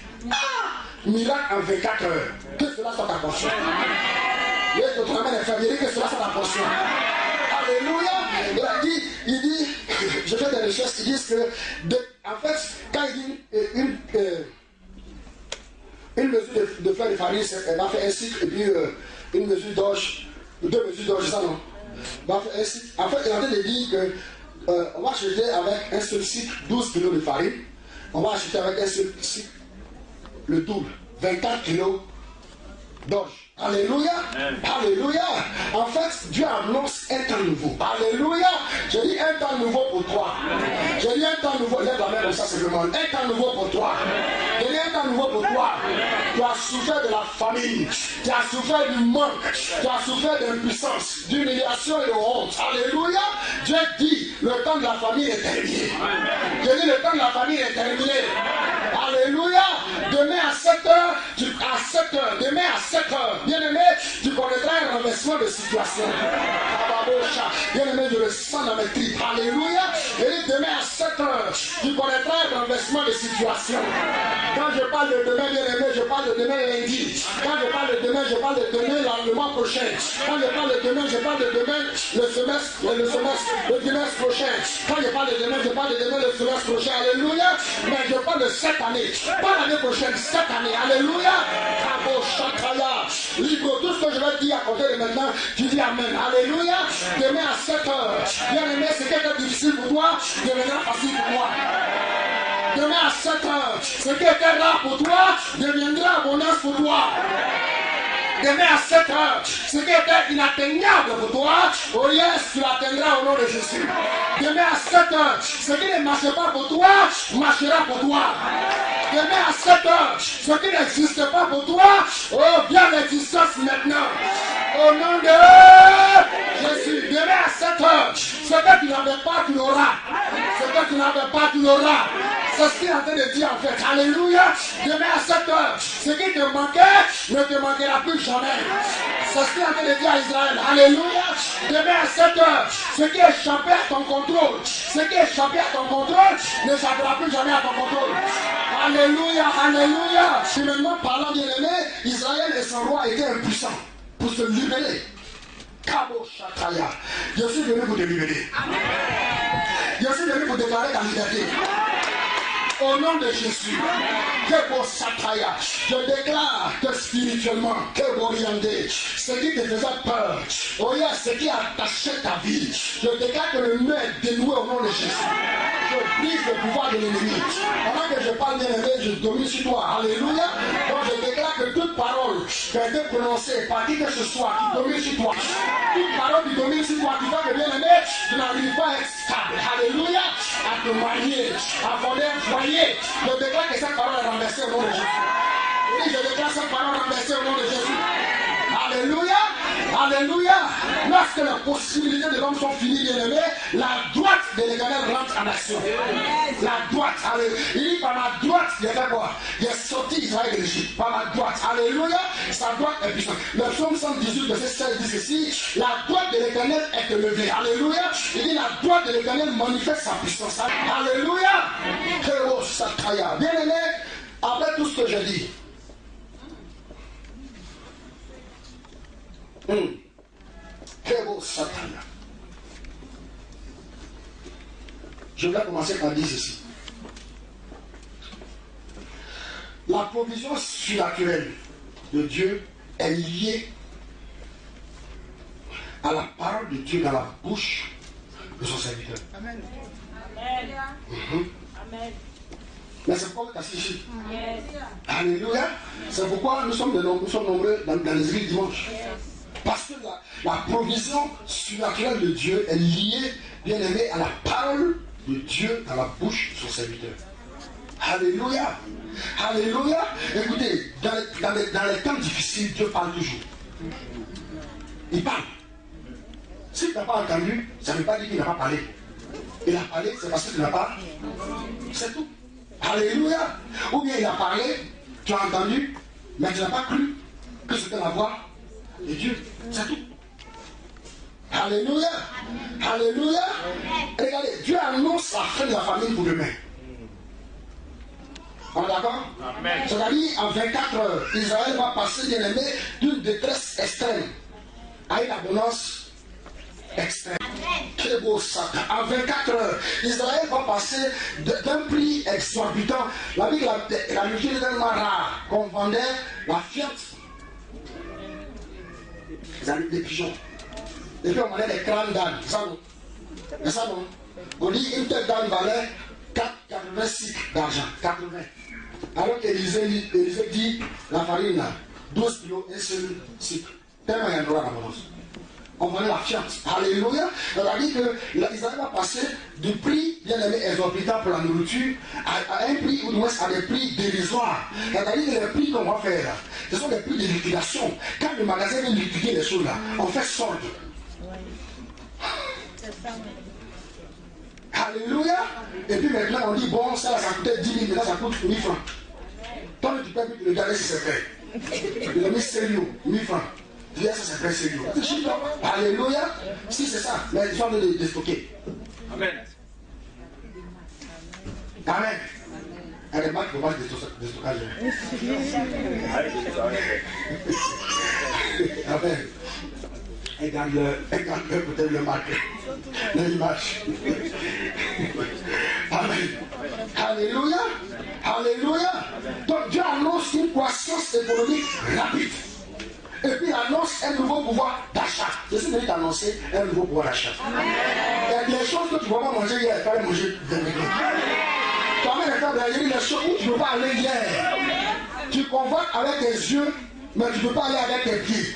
Miracle en 24 heures. Que cela soit ta portion. Que cela soit ta portion. Alléluia. Il dit, je fais des recherches qui disent que, en fait, quand il dit une mesure de fleur de farine, elle va faire un cycle, et puis une mesure d'orge, 2 mesures d'orge, ça non. En fait, il est en train de dire qu'on va acheter avec un seul cycle 12 kg de farine. On va acheter avec un seul cycle le double, 24 kg d'orge. Alléluia. Alléluia. En fait, Dieu annonce un temps nouveau. Alléluia. Je dis un temps nouveau pour toi. Je dis un temps nouveau. Lève la main comme ça simplement. Un temps nouveau pour toi. Je dis un temps nouveau pour toi. Tu as souffert de la famine. Tu as souffert du manque. Tu as souffert d'impuissance, d'humiliation et de honte. Alléluia. Dieu dit, le temps de la famine est terminé. Je dis, le temps de la famine est terminé. Alléluia. Demain à 7h, demain à 7h, bien aimé, tu connaîtras un renversement de situation. Bien aimé, je le sens dans mes tripes. Alléluia. Et demain à 7h, tu connaîtras un renversement de situation. Quand je parle de demain, bien aimé, je parle de demain lundi. Quand je parle de demain, je parle de demain le mois prochain. Quand je parle de demain, je parle de demain le trimestre prochain. Quand je parle de demain, je parle de demain le semestre prochain. Alléluia. Mais je parle de cette année. Pas l'année prochaine, cette année. Alléluia. Kabo Shakaya. Libre, tout ce que je vais dire à côté de maintenant, tu dis Amen. Alléluia. Demain à 7h. Bien aimé, ce qui était difficile pour toi, deviendra facile pour moi. Demain à 7h, ce qui était rare pour toi, deviendra abondance pour toi. Demain à 7h, ce qui était inatteignable pour toi, oh yes, tu l'atteindras au nom de Jésus. Demain à 7h, ce qui ne marchait pas pour toi, marchera pour toi. Demain à 7h, ce qui n'existe pas pour toi, oh, viens l'existence maintenant. Au nom de Jésus. Demain à 7h, ce que tu n'avais pas, tu l'auras. Ce que tu n'avais pas, tu l'auras. C'est ce qu'il est en train de dire en fait. Alléluia. Demain à 7h, ce qui te manquait ne te manquera plus jamais. C'est ce qu'il est en train de dire à Israël. Alléluia. Demain à 7h, ce qui échappait à ton contrôle, ce qui échappait à ton contrôle n'échappera plus jamais à ton contrôle. Alléluia. Alléluia. Humainement parlant, bien aimé, Israël et son roi étaient impuissants pour se libérer. Kabo Shataya. Je suis venu pour te libérer. Je suis venu pour déclarer ta liberté. Au nom de Jésus, je déclare que spirituellement, ce qui te faisait peur, oh yes, ce qui attachait ta vie, je déclare que le nœud est dénoué au nom de Jésus. Je brise le pouvoir de l'ennemi. Pendant que je parle de l'ennemi, je domine sur toi. Alléluia. Donc je déclare que toute parole qui a été prononcée par qui que ce soit qui domine sur toi, toute parole qui domine sur toi, qui fait que bien aimé, tu n'arrives pas à être stable. Alléluia. À te marier, à fonder un foyer. Je déclare que cette parole est renversée au nom de Jésus. Oui, je déclare cette parole renversée au nom de Jésus. Alléluia. Alléluia. Lorsque les possibilités de l'homme sont finies, bien aimé, la droite de l'Éternel rentre en action. La droite, alléluia. Il dit par la droite, il y a quoi? Il est sorti Israël de l'Égypte. Par la droite, alléluia. Sa droite est puissante. Le psaume 118, verset 16 dit ceci: la droite de l'Éternel est élevée. Alléluia. Il dit la droite de l'Éternel manifeste sa puissance. Alléluia. Bien aimé, après tout ce que j'ai dit, je vais commencer par dire ceci. La provision surnaturelle de Dieu est liée à la parole de Dieu dans la bouche de son serviteur. Amen. Amen. Mais c'est pourquoi vous êtes assis ici. Alléluia. C'est pourquoi nous sommes nombreux dans les églises dimanche. Parce que la provision surnaturelle de Dieu est liée, bien aimé, à la parole de Dieu dans la bouche de son serviteur. Alléluia. Alléluia. Écoutez, dans les temps difficiles, Dieu parle toujours. Il parle. Si tu n'as pas entendu, ça ne veut pas dire qu'il n'a pas parlé. Il a parlé, c'est parce que tu n'as pas. C'est tout. Alléluia. Ou bien il a parlé, tu as entendu, mais tu n'as pas cru que c'était la voix de Dieu. C'est tout. Alléluia. Alléluia. Regardez, Dieu annonce la fin de la famine pour demain. On est d'accord? C'est-à-dire, en 24 heures, Israël va passer, bien aimé, d'une détresse extrême à une abondance extrême. Quel beau ça. En 24 heures, Israël va passer d'un prix exorbitant. La nourriture est tellement rare qu'on vendait la fiat, des pigeons. Et puis on vendait des crânes d'âne. C'est ça non? On dit une tête d'âne valait 80 cycles d'argent. 80. Alors qu'Élisée dit la farine là, 12 kilos, un seul cycle. Tellement il y a un droit d'abondance. On vendait la fiat. Alléluia. C'est-à-dire que Israël va passer du prix, bien aimé, exorbitant pour la nourriture, à un prix, ou du moins à des prix dérisoires. C'est-à-dire que les prix qu'on va faire, ce sont des prix de liquidation. Quand le magasin vient liquider les choses là, on fait solde. Alléluia. Et puis maintenant on dit, bon, ça coûtait 10 000, maintenant ça coûte 1000 francs. Toi, tu peux plus regarder si c'est vrai. Il a mis sérieux, 1000 francs. Dis, ça c'est très sérieux. Alléluia. Si c'est ça, mais il faut le déstocker. Amen. Amen. Elle est mal pour voir de stockage. Amen. Regarde-le peut-être le marquer. L'image. Amen. Alléluia. Alléluia. Donc Dieu annonce une croissance économique rapide. Et puis il annonce un nouveau pouvoir d'achat. Je suis venu t'annoncer un nouveau pouvoir d'achat. Il y a des choses que tu ne vas pas manger hier, tu vas les manger demain. Tu amènes les tables, il y a des choses où tu ne peux pas aller hier. Tu convoques avec tes yeux, mais tu ne peux pas aller avec tes pieds.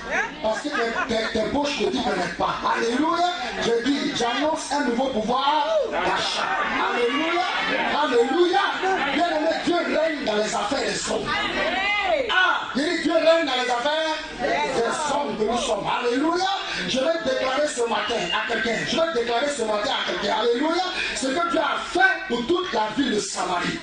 Parce que tes poches ne t'y connaissent pas. Alléluia. Je dis, j'annonce un nouveau pouvoir d'achat. Alléluia. Alléluia. Bien aimé, Dieu règne dans les affaires des hommes. Ah, il dit Dieu règne dans les affaires des hommes que nous sommes. Alléluia. Je vais déclarer ce matin à quelqu'un. Je vais déclarer ce matin à quelqu'un. Alléluia. Ce que Dieu a fait pour toute la ville de Samarie.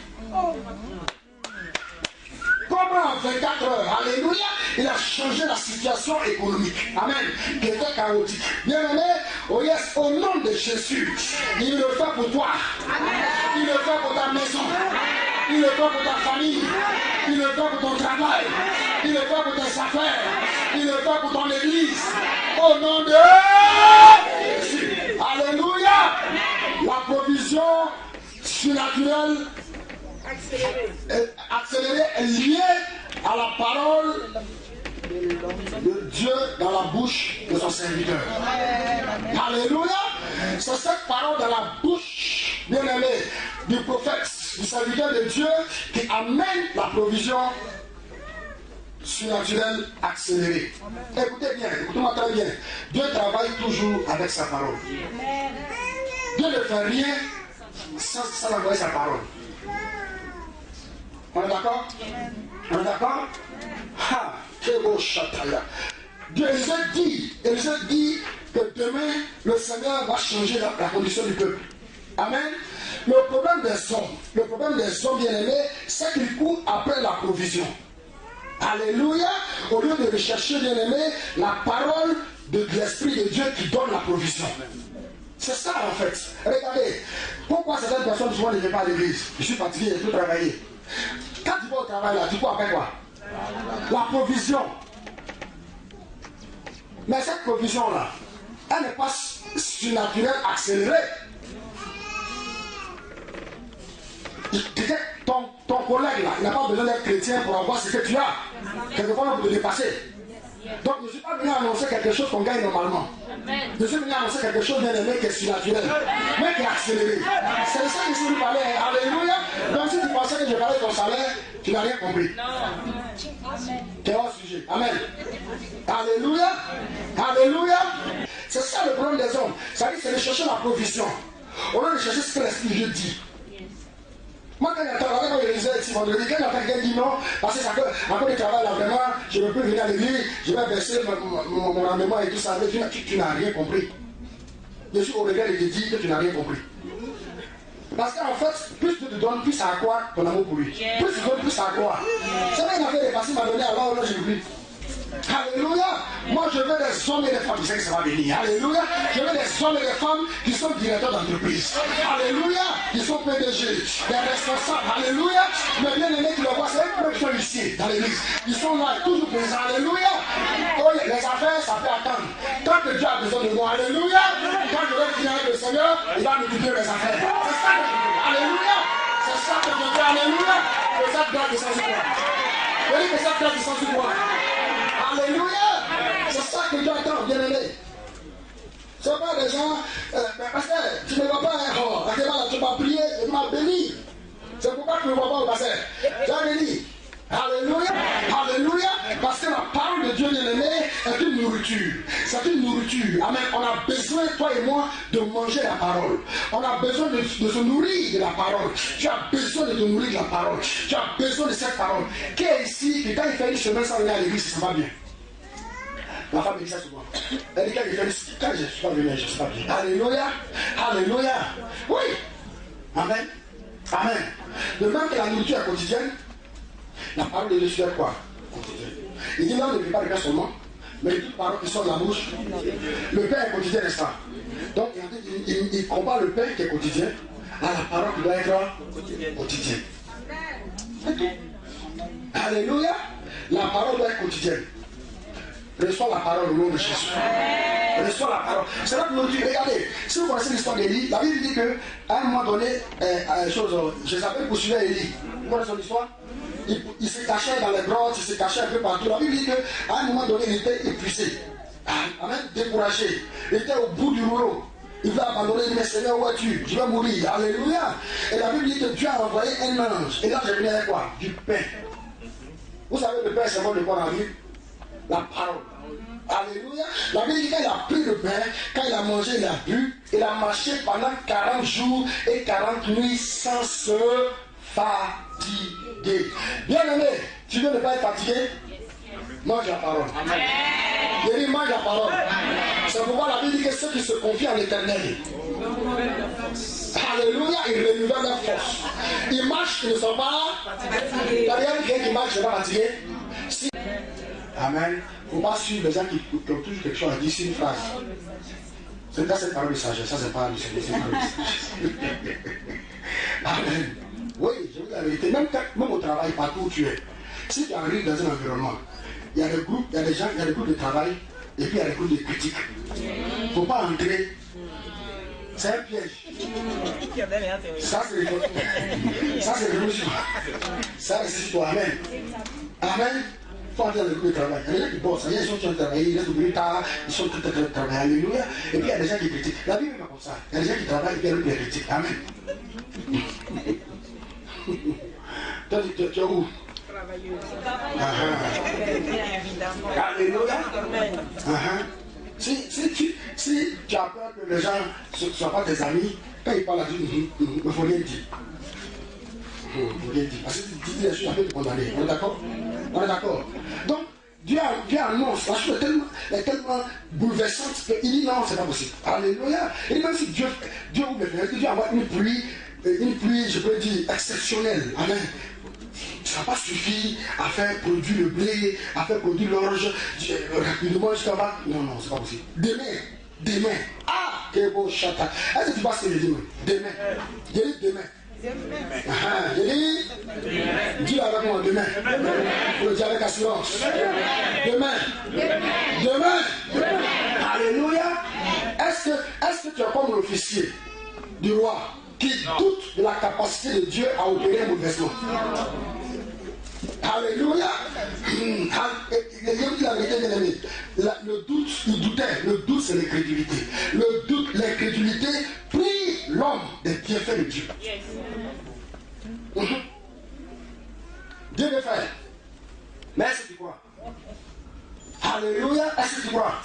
Comment en 24 heures, alléluia, il a changé la situation économique. Amen. Qui était chaotique. Bien aimé, oh yes, au nom de Jésus, il le fait pour toi. Il le fait pour ta maison. Il le fait pour ta famille. Il le fait pour ton travail. Il le fait pour tes affaires. Il le fait pour ton église. Au nom de Jésus. Alléluia. La provision surnaturelle accélérée est liée à la parole de Dieu dans la bouche de son serviteur. Alléluia. C'est cette parole dans la bouche, bien aimé, du prophète, du serviteur de Dieu qui amène la provision surnaturelle accélérée. Écoutez bien, écoutez-moi très bien. Dieu travaille toujours avec sa parole. Dieu ne fait rien sans envoyer sa parole. On est d'accord? On est d'accord? Ha! Quel beau chataya. Élisée dit que demain, le Seigneur va changer la condition du peuple. Amen. Le problème des hommes bien-aimés, c'est qu'ils courent après la provision. Alléluia. Au lieu de rechercher, bien-aimé, la parole de l'Esprit de Dieu qui donne la provision. C'est ça en fait. Regardez, pourquoi certaines personnes souvent ne viennent pas à l'église? Je suis fatigué, je peux travailler. Quand tu vas au travail là, tu cours après quoi? La provision. Mais cette provision là, elle n'est pas surnaturelle, accélérée. Ton collègue là, il n'a pas besoin d'être chrétien pour avoir ce que tu as. Quelquefois, on peut te dépasser. Donc, je ne suis pas venu annoncer quelque chose qu'on gagne normalement. Je suis venu annoncer quelque chose bien aimé qui est surnaturel, mais qui est accéléré. C'est de ça que je suis venu parler. Alléluia. Donc, si tu pensais que je parlais de ton salaire, tu n'as rien compris. Tu es hors sujet. Amen. Alléluia. Alléluia. C'est ça le problème des hommes. Ça dit, c'est de chercher la provision. Au lieu de chercher ce que l'Esprit de Dieu dit. Moi, quand je lisais ici vendredi, quand j'entends quelqu'un dire non, parce que à cause du travail là, vraiment, je ne peux plus venir à l'église, je vais baisser mon rendement et tout ça, tu n'as rien compris. Je suis au regret de te dire que tu n'as rien compris. Parce qu'en fait, plus tu te donnes, plus ça accroît ton amour pour lui. Plus tu te donnes, plus ça accroît. C'est vrai, il a fait des passes, il m'a donné, alors là, j'ai oublié. Alléluia. Moi je veux des hommes et des femmes, tu sais que ça va venir. Alléluia. Je veux des hommes et des femmes qui sont directeurs d'entreprise. Alléluia. Qui sont PDG, des responsables. Alléluia. Mais bien aimés qui le voient, c'est eux qui sont ici dans l'église. Ils sont là, toujours présents. Alléluia. Oh, les affaires, ça fait attendre. Tant que Dieu a besoin de moi. Alléluia. Quand je vais finir avec le Seigneur, il va m'occuper les affaires. C'est ça que je veux. Alléluia. C'est ça que je veux. Alléluia. Que cette grâce descende sur moi. Je dis que cette grâce descende sur moi. Alléluia. C'est ça que Dieu attend, bien aimé. Ce n'est pas des gens, parce que tu ne vois pas, tu m'as prié, tu m'as béni. C'est pourquoi tu ne vois pas au pasteur. J'ai béni. Alléluia. Alléluia. Parce que la parole de Dieu, bien aimé, est une nourriture. C'est une nourriture. Amen. On a besoin, toi et moi, de manger la parole. On a besoin de se nourrir de la parole. Tu as besoin de te nourrir de la parole. Tu as besoin de cette parole. Qui est ici, que quand il fait une semaine sans venir à l'église, ça va bien. Ma femme dit ça souvent. Elle dit quand je ne suis pas venu, je ne suis pas bien. Alléluia. Alléluia. Oui. Amen. Amen. De même que la nourriture est quotidienne, la parole de Dieu fait quoi? Quotidienne. Il dit non, ne vit pas le pain seulement, mais toute parole qui sort de la bouche. Le pain est quotidien, n'est-ce pas? Donc il compare le pain qui est quotidien à la parole qui doit être quotidienne. C'est tout. Alléluia. La parole doit être quotidienne. Reçois la parole au nom de Jésus. Reçois la parole. C'est là que nous disons, regardez, si vous connaissez l'histoire d'Élie, la Bible dit qu'à un moment donné, Jézabel poursuivait Élie. Vous connaissez son histoire? Il se cachait dans les grottes, il se cachait un peu partout. La Bible dit qu'à un moment donné, il était épuisé. Amen, découragé. Il était au bout du rouleau. Il veut abandonner, il dit, mais Seigneur, où es-tu? Je vais mourir. Alléluia. Et la Bible dit que Dieu a envoyé un ange. Et l'ange est venu avec quoi? Du pain. Vous savez, le pain, c'est bon de quoi dans la Bible? La parole. Alléluia. La Bible dit qu'il a pris le pain, quand il a mangé, il a bu, il a marché pendant 40 jours et 40 nuits sans se fatiguer. Bien aimé, tu veux ne pas être fatigué? Mange la parole. Il dit mange la parole. C'est pourquoi la Bible dit que ceux qui se confient en l'Éternel, alléluia, ils renouvellent leur force. Ils marchent, ils ne sont pas fatigués. T'as bien quelqu'un qui marche, ne sont pas fatigué? Si. Amen. Il ne faut pas suivre les gens qui ont toujours quelque chose à dire, c'est une phrase. C'est pas cette parole de sagesse, ça c'est pas du sagesse, c'est une parole de sagesse. Amen. Oui, je vous dis la vérité, même au travail, partout où tu es, si tu arrives dans un environnement, il y a des groupes, il y a des gens, il y a des groupes de travail, et puis il y a des groupes de critiques. Il ne faut pas entrer. C'est un piège. Ça c'est l'évolution. Ça c'est toi. Amen. Amen. Il faut entrer dans le groupe de travail. Il y a des gens qui bossent, il y a des gens qui ont travaillé, ils restent oubliés tard, ils sont très travaillés. Alléluia. Et puis il y a des gens qui critiquent. La Bible est comme ça. Il y a des gens qui travaillent et puis il y a d'autres qui critiquent. Amen. Tu es où? Alléluia. Si tu as peur que les gens ne soient pas tes amis, quand ils parlent à Dieu, il ne faut rien dire. Il faut rien dire. Parce que tu dis les choses, après te condamner. On est d'accord? On est d'accord. Donc, Dieu annonce, la chose est tellement bouleversante qu'il dit non, c'est pas possible. Alléluia. Et même si Dieu ouvre les fenêtres, Dieu envoie une pluie, je peux dire, exceptionnelle. Amen. Ça n'a pas suffi à faire produire le blé, à faire produire l'orge rapidement jusqu'à bas. Non, non, c'est pas possible. Demain. Ah, quel beau chata. Est-ce que tu passes le demain? Demain. Je dis demain. Je dis, dis avec moi demain. Il faut le dire avec assurance. Demain. Alléluia. Est-ce que tu es comme l'officier du roi qui doute de la capacité de Dieu à opérer un bouleversement? Alléluia. Il dit la vérité, bien aimé. Le doute, il doutait. Le doute, c'est l'incrédulité. Le doute, l'incrédulité prie l'homme des bienfaits de Dieu. Dieu veut faire. Mais est-ce que tu crois? Alléluia. Est-ce que tu crois?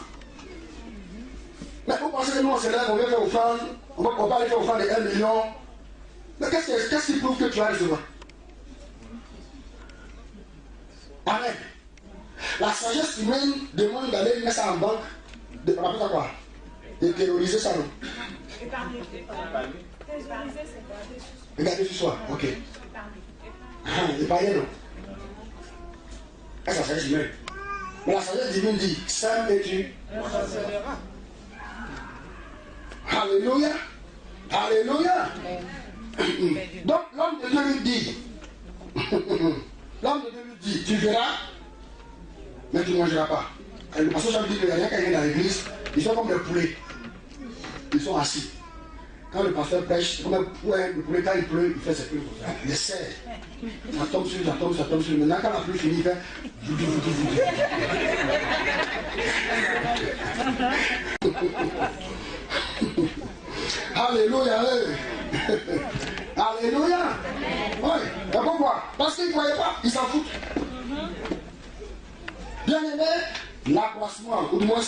Mais vous pensez que nous on se lève, on vient faire offrande, on va aller faire offrande de 1 million. Mais qu'est-ce qui prouve que tu vas recevoir? Amen. La sagesse humaine demande d'aller mettre ça en banque. On appelle ça quoi? De terroriser ça, non? Regardez ce soir, ok. Épargner, non? C'est la sagesse humaine. Mais la sagesse divine dit, sème et tu. Alléluia. Alléluia. Donc l'homme de Dieu lui dit, tu verras, mais tu ne mangeras pas. Et le pasteur Jean dit qu'il n'y a rien qui vient dans l'église, ils sont comme des poulets. Ils sont assis. Quand le pasteur prêche, comme un poulet, le poulet, quand il pleut, il fait ses pluies. Il serre. Ça tombe sur. Maintenant, quand la pluie finit, il fait. Alléluia. Alléluia. Oui. Et pourquoi? Parce qu'ils ne croyaient pas, ils s'en foutent. Bien aimé, l'accroissement, ou du moins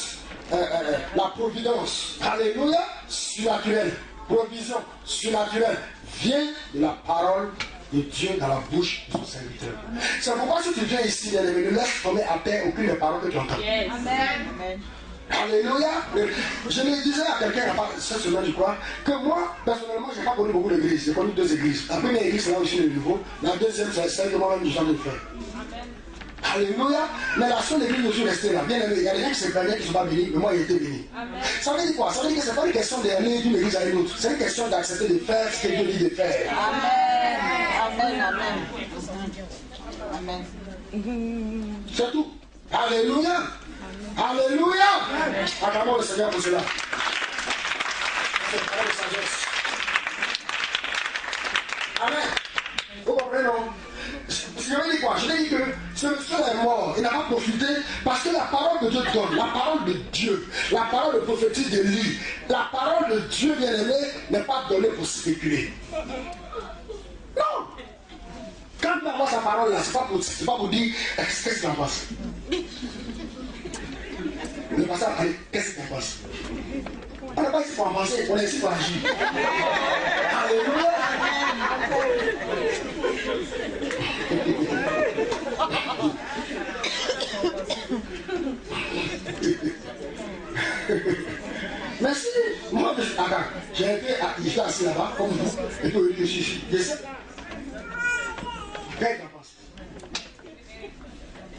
la providence, alléluia, surnaturelle, provision surnaturelle, vient de la parole de Dieu dans la bouche de son serviteur. C'est pourquoi si tu viens ici, bien aimé, ne laisse tomber à terre aucune des paroles que tu entends. Yes. Amen. Alléluia. Je me disais à quelqu'un cette semaine, je crois, que moi, personnellement, je n'ai pas connu beaucoup d'églises. J'ai connu 2 églises. La première église, c'est là où je suis le nouveau. La deuxième, c'est celle que moi-même, j'ai jamais fait. Alléluia. Mais la seule église où je suis resté là, bien aimé, il y a des gens qui se plaignaient qui ne sont pas bénis, mais moi, il était béni. Ça veut dire quoi? Ça veut dire que ce n'est pas une question d'aller d'une église à une autre. C'est une question d'accepter de faire ce que Dieu dit de faire. Amen. C'est tout. Alléluia. Alléluia. Acclamons le Seigneur pour cela. C'est une parole de sagesse. Amen. Vous comprenez, non? Je vais dire quoi? Je vais dire que ce monsieur est mort. Il n'a pas profité parce que la parole de Dieu donne. La parole de Dieu. La parole de prophétie de lui. La parole de Dieu, bien aimé, n'est pas donnée pour spéculer. Non. Quand tu avoir sa parole là, c'est pas pour dire qu'est-ce que tu en penses. Le pasteur a parlé, qu'est-ce que tu en penses? On n'est pas ici pour en penser, on est ici pour agir. Alléluia. Merci. Moi, j'étais assis là-bas, comme vous, et puis je suis ici. Qu'est-ce que tu en penses?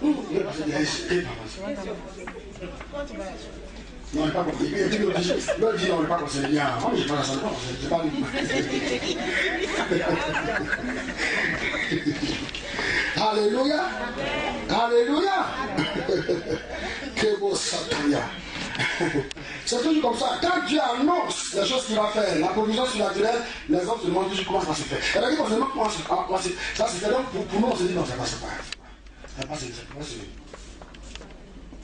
Qu'est-ce que tu en penses? Non, il n'a pas compris. Il dit non, il n'a pas conseillé. Moi, je n'ai pas la santé, je n'ai pas Alléluia. Alléluia. Que beau Satan. C'est toujours comme ça. Quand Dieu annonce les choses qu'il va faire, la provision surnaturelle, les hommes se demandent toujours comment ça se fait. Et là, on se demande comment ça se fait. Donc, pour nous, on se dit non, ça ne passe pas. Ça passe,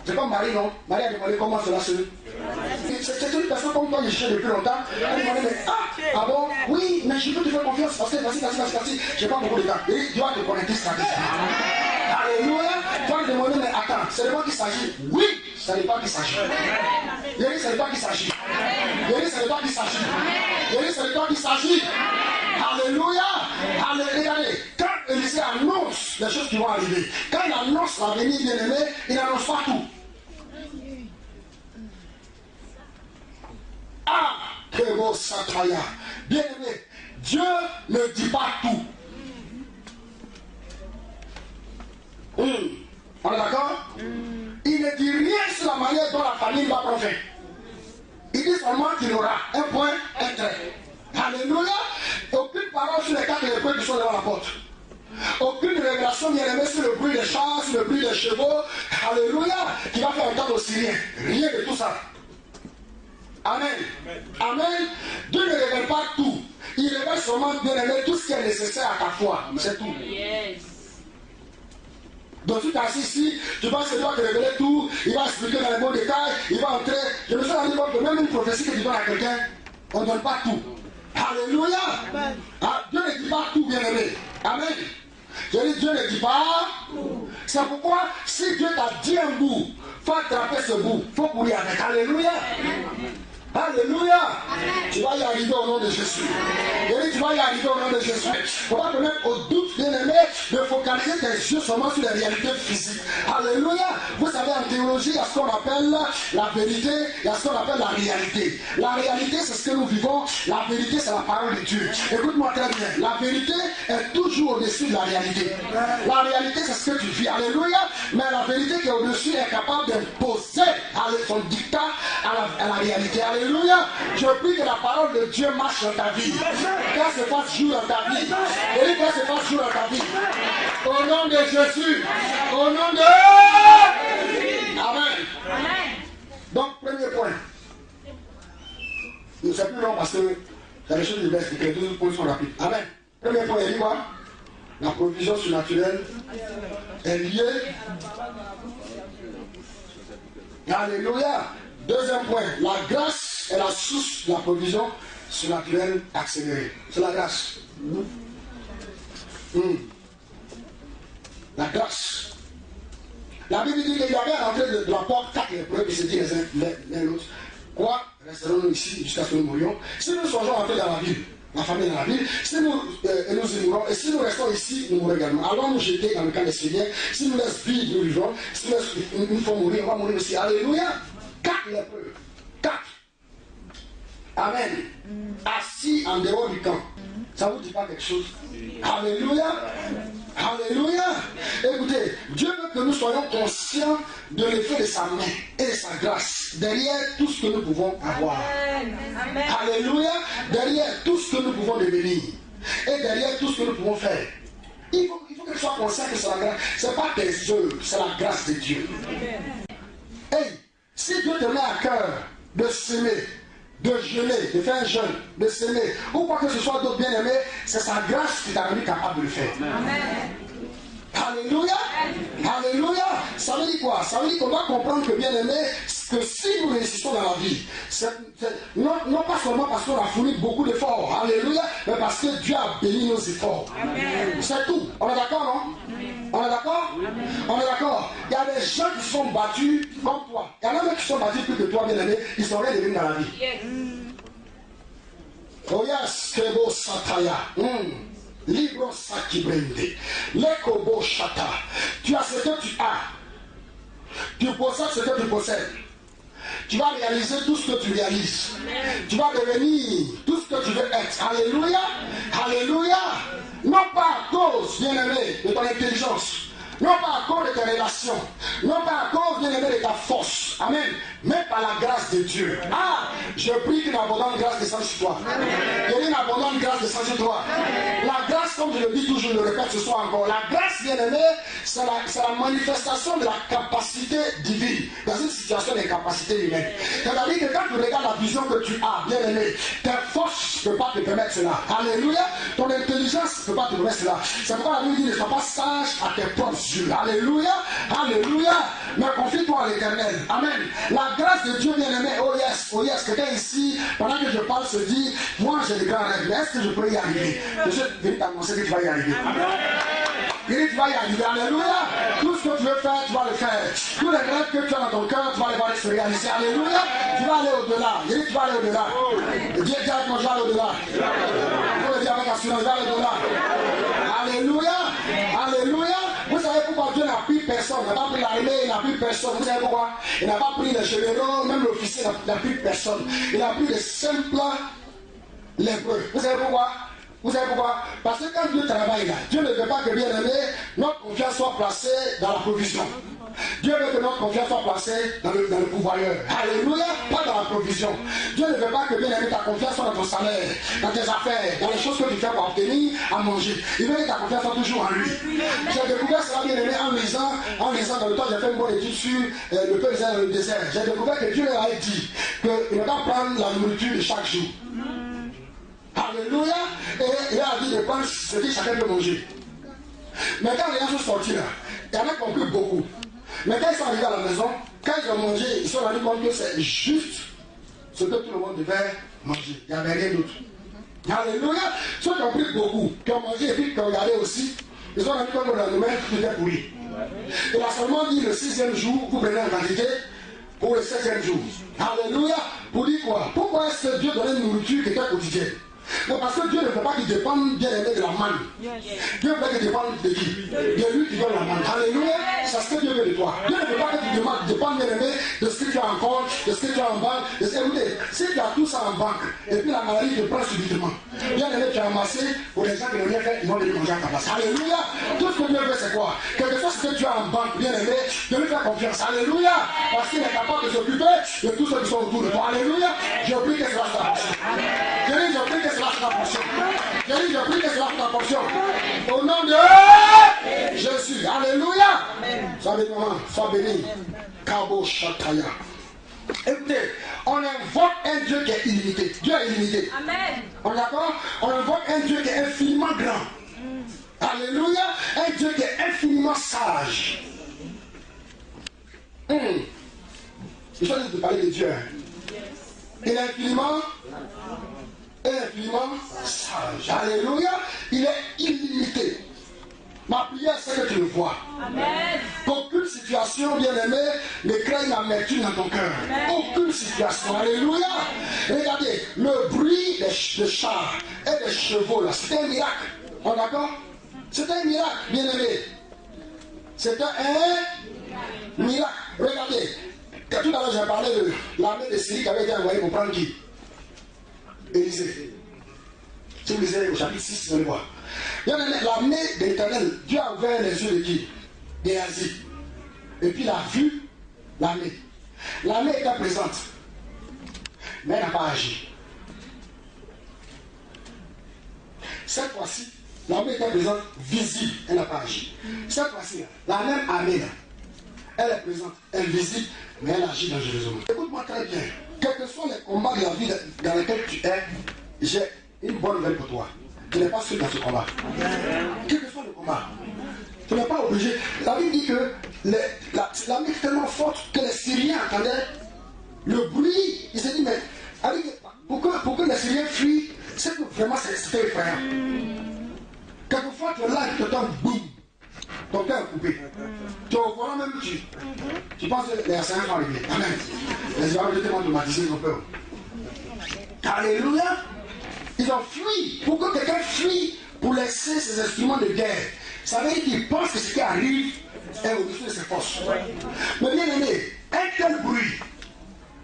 c'est comme Marie, non? Marie a demandé comment cela se fait. C'est une personne comme toi, je cherche depuis longtemps. Elle a demandé, mais ah bon? Oui, mais je peux te faire confiance parce que vas-y, je n'ai pas beaucoup de temps. Et Dieu va te connecter stratégiquement. Alléluia. Tu vas te demander, mais attends, c'est de moi qu'il s'agit. Oui, c'est de toi qu'il s'agit. Yéri, c'est de toi qu'il s'agit. Yéri, c'est de toi qu'il s'agit. Yéri, c'est de toi qu'il s'agit. Alléluia. Regardez, quand Élisée annonce les choses qui vont arriver. Quand il annonce l'avenir, bien aimé, il n'annonce pas tout. Ah, que beau Satraya. Bien aimé, Dieu ne dit pas tout. On est d'accord? Il ne dit rien sur la manière dont la famille va profiter. Il dit seulement qu'il aura un point, un trait. Alléluia. Aucune parole sur les 4 lépreux qui sont devant la porte. Aucune révélation bien aimée sur le bruit des chars, sur le bruit des chevaux. Alléluia. Qui va faire entendre aux Syriens. Rien de tout ça. Amen. Amen. Dieu ne révèle pas tout. Il révèle seulement bien aimé tout ce qui est nécessaire à ta foi. C'est tout. Yes. Donc tu t'assis ici, tu penses qu'il doit te révéler tout, il va expliquer dans les bons détails, il va entrer. Je me suis rendu compte que même une prophétie que tu donnes à quelqu'un, on ne donne pas tout. Alléluia. Ah, Dieu ne dit pas tout, bien aimé. Amen. Je dis Dieu ne dit pas tout. C'est pourquoi si Dieu t'a dit un bout, il faut attraper ce bout, il faut courir avec. Alléluia. Alléluia. Tu vas y arriver au nom de Jésus. Et tu vas y arriver au nom de Jésus. Il ne faut pas te mettre au doute, bien aimé, de focaliser tes yeux seulement sur les réalités physiques. Alléluia. Vous savez, en théologie, il y a ce qu'on appelle la vérité, il y a ce qu'on appelle la réalité. La réalité, c'est ce que nous vivons. La vérité, c'est la parole de Dieu. Écoute-moi très bien. La vérité est toujours au-dessus de la réalité. La réalité, c'est ce que tu vis. Alléluia. Mais la vérité qui est au-dessus est capable d'imposer son dictat à la réalité. Alléluia. Je prie que la parole de Dieu marche dans ta vie. Qu'elle se fasse jour dans ta vie. Et qu'elle se fasse jour dans ta vie. Au nom de Jésus. Au nom de... Amen. Amen. Donc, premier point. Nous ne sommes plus long parce que il y a des choses que je vais expliquer. Les 2 points sont rapides. Amen. Premier point, il dit quoi? La provision surnaturelle est liée. Alléluia. Deuxième point, la grâce est la source de la provision surnaturelle accélérée. C'est la grâce. La grâce. La Bible dit qu'il y avait à l'entrée de la porte 4 lépreux qui se disent l'un l'autre. Quoi? Resterons-nous ici jusqu'à ce que nous mourions? Si nous sommes entrés dans la ville, la famille est dans la ville, si nous y mourons, et si nous restons ici, nous mourrons également. Allons nous jeter dans le camp des Syriens. Si nous laissons vivre, nous vivrons. Si nous laissons une fois mourir, on va mourir aussi. Alléluia. 4 lépreux. 4. Amen. Assis en dehors du camp. Ça ne vous dit pas quelque chose? Alléluia. Alléluia. Écoutez, Dieu veut que nous soyons conscients de l'effet de sa main et de sa grâce derrière tout ce que nous pouvons avoir. Amen. Alléluia. Derrière tout ce que nous pouvons devenir et derrière tout ce que nous pouvons faire. Il faut que tu sois conscient que c'est la grâce. Ce n'est pas tes œuvres, c'est la grâce de Dieu. Hey, si Dieu te met à cœur de s'aimer, de jeûner, de faire un jeûne, de s'aimer, ou quoi que ce soit d'autre bien aimé, c'est sa grâce qui t'a rendu capable de le faire. Amen. Alléluia. Alléluia. Ça veut dire quoi? Ça veut dire qu'on doit comprendre que bien aimé, que si nous réussissons dans la vie, non pas seulement parce qu'on a fourni beaucoup d'efforts, alléluia, mais parce que Dieu a béni nos efforts. C'est tout. On est d'accord, non? On est d'accord? On est d'accord. Il y a des gens qui sont battus comme toi. Il y en a même qui sont battus plus que toi, bien aimé. Ils sont rien devenus dans la vie. Oh yes, que beau Sataya. Libro Sakibrende. Lekobo Shata. Tu as ce que tu as. Tu possèdes ce que tu possèdes. Tu vas réaliser tout ce que tu réalises. Tu vas devenir tout ce que tu veux être. Alléluia. Alléluia. Non pas à cause, bien aimé, de ton intelligence. Non pas à cause de tes relations. Non pas à cause, bien aimé, de ta force. Amen. Mais par la grâce de Dieu. Ah, je prie qu'une abondante grâce descende sur toi. Il y a une abondante grâce descende sur toi. La grâce, comme je le dis toujours, je le répète ce soir encore. La grâce, bien aimé, c'est la manifestation de la capacité divine dans une situation d'incapacité humaine. C'est-à-dire que quand tu regardes la vision que tu as, bien aimé, tes forces ne peuvent pas te permettre cela. Alléluia. Ton intelligence ne peut pas te permettre cela. C'est pourquoi la Bible dit ne sois pas sage à tes propres yeux. Alléluia. Alléluia. Mais confie-toi à l'Éternel. Amen. La grâce de Dieu, bien aimé, oh yes, quelqu'un ici, pendant que je parle, se dit, moi j'ai des grands rêves, est-ce que je pourrais y arriver? Je suis venu t'annoncer que tu vas y arriver. Amen. Tu vas y arriver. Alléluia. Tout ce que tu veux faire, tu vas le faire. Tous les rêves que tu as dans ton cœur, tu vas les voir se réaliser. Alléluia. Tu vas aller au-delà. Tu vas aller au-delà. Dieu dit avec moi, je vais aller au-delà. Il faut le dire avec assurance, je vais aller au-delà. Alléluia. Alléluia. n'a pris personne, il n'a pas pris l'armée, il n'a pris personne. Vous savez pourquoi? Il n'a pas pris les généraux, même l'officier n'a pris personne. Il a pris les simples lépreux. Vous savez pourquoi? Vous savez pourquoi? Parce que quand Dieu travaille là, Dieu ne veut pas que, bien aimé, notre confiance soit placée dans la provision. Dieu veut que notre confiance soit placée dans le pourvoyeur. Alléluia, pas dans la provision. Dieu ne veut pas que, bien aimé, ta confiance soit dans ton salaire, dans tes affaires, dans les choses que tu fais pour obtenir à manger. Il veut que ta confiance soit toujours en lui. J'ai découvert cela, bien aimé, en lisant dans le temps, j'ai fait une bonne étude sur le peuple dans le désert. J'ai découvert que Dieu a dit qu'il ne va pas prendre la nourriture de chaque jour. Alléluia. Et il a dit de prendre ce que chacun peut manger. Mais quand les gens sont sortis là, il y en a qui ont pris beaucoup. Mais quand ils sont arrivés à la maison, quand ils ont mangé, ils se sont rendus compte que c'est juste ce que tout le monde devait manger. Il n'y avait rien d'autre. Alléluia. Ceux qui ont pris beaucoup, qui ont mangé et puis qui ont regardé aussi, ils se sont rendus compte que le lendemain, tout était pourri. Il a seulement dit le 6e jour, vous prenez en quantité pour le 7e jour. Alléluia. Pour dire quoi? Pourquoi est-ce que Dieu donnait une nourriture qui était quotidienne? Non, parce que Dieu ne veut pas qu'il dépende bien aimé de la manne. Dieu veut qu'il dépende de qui? De lui qui donne la manne. Alléluia. C'est ce que Dieu veut de toi. Dieu ne veut pas que tu dépendes bien aimé de ce que tu as en compte, de ce que tu as en banque. Écoutez, si tu as tout ça en banque, et puis la maladie te prend subitement, bien aimé, tu as amassé pour les gens qui n'ont rien fait, ils vont venir manger à ta place. Alléluia. Tout ce que Dieu veut, c'est quoi? Quel que soit ce que tu as en banque, bien aimé, de lui faire confiance. Alléluia. Parce qu'il est capable de s'occuper de tous ceux qui sont autour de toi. Alléluia. Je prie que cela soit portion. Je prie que cela soit portion. Je prie que cela soit portion. Au nom de Jésus. Alléluia. Sois béni, maman. Sois béni. Kabo Shataya. Écoutez, on invoque un Dieu qui est illimité. Dieu est illimité. Amen. On est d'accord? On invoque un Dieu qui est infiniment grand. Alléluia. Un Dieu qui est infiniment sage. Je suis en train de parler de Dieu. Il est infiniment sage. Alléluia. Il est illimité. Ma prière, c'est que tu le vois. Amen. Qu'aucune situation, bien-aimée, ne crée une amertume dans ton cœur. Aucune situation. Alléluia. Regardez, le bruit des chars et des chevaux, là, c'était un miracle. On est d'accord? C'était un miracle, bien-aimé. C'était un miracle. Regardez, tout à l'heure, j'ai parlé de l'armée de Syrie qui avait été envoyée pour prendre qui? Élisée. Si vous lisez au chapitre 6, vous allez voir. L'armée de l'Éternel, Dieu a ouvert les yeux de qui? Géasi. Et puis il a vu l'armée. L'armée était présente, mais elle n'a pas agi. Cette fois-ci, l'armée était présente, visible, elle n'a pas agi. Cette fois-ci, la même armée, elle est présente, elle est visible, mais elle agit dangereusement. Écoute-moi très bien. Quels que soient les combats de la vie dans lesquels tu es, j'ai une bonne nouvelle pour toi. Tu n'es pas seul dans ce combat. Quel que soit le combat, tu n'es pas obligé. La Bible dit que l'armée est tellement forte que les Syriens entendaient le bruit. Ils se disent, mais pour que les Syriens fuient, c'est que vraiment c'était effrayant. Quelquefois, tu es là et tu entends boum. Ton cœur est coupé. Tu es au volant même, tu penses que les assaillants vont arriver. Amen. Les gens étaient tellement traumatisés, ils ont peur. Alléluia. Ils ont fui. Pour que quelqu'un fuit pour laisser ses instruments de guerre, ça veut dire qu'il pense que ce qui arrive est au-dessus de ses forces. Mais bien aimé, un tel bruit,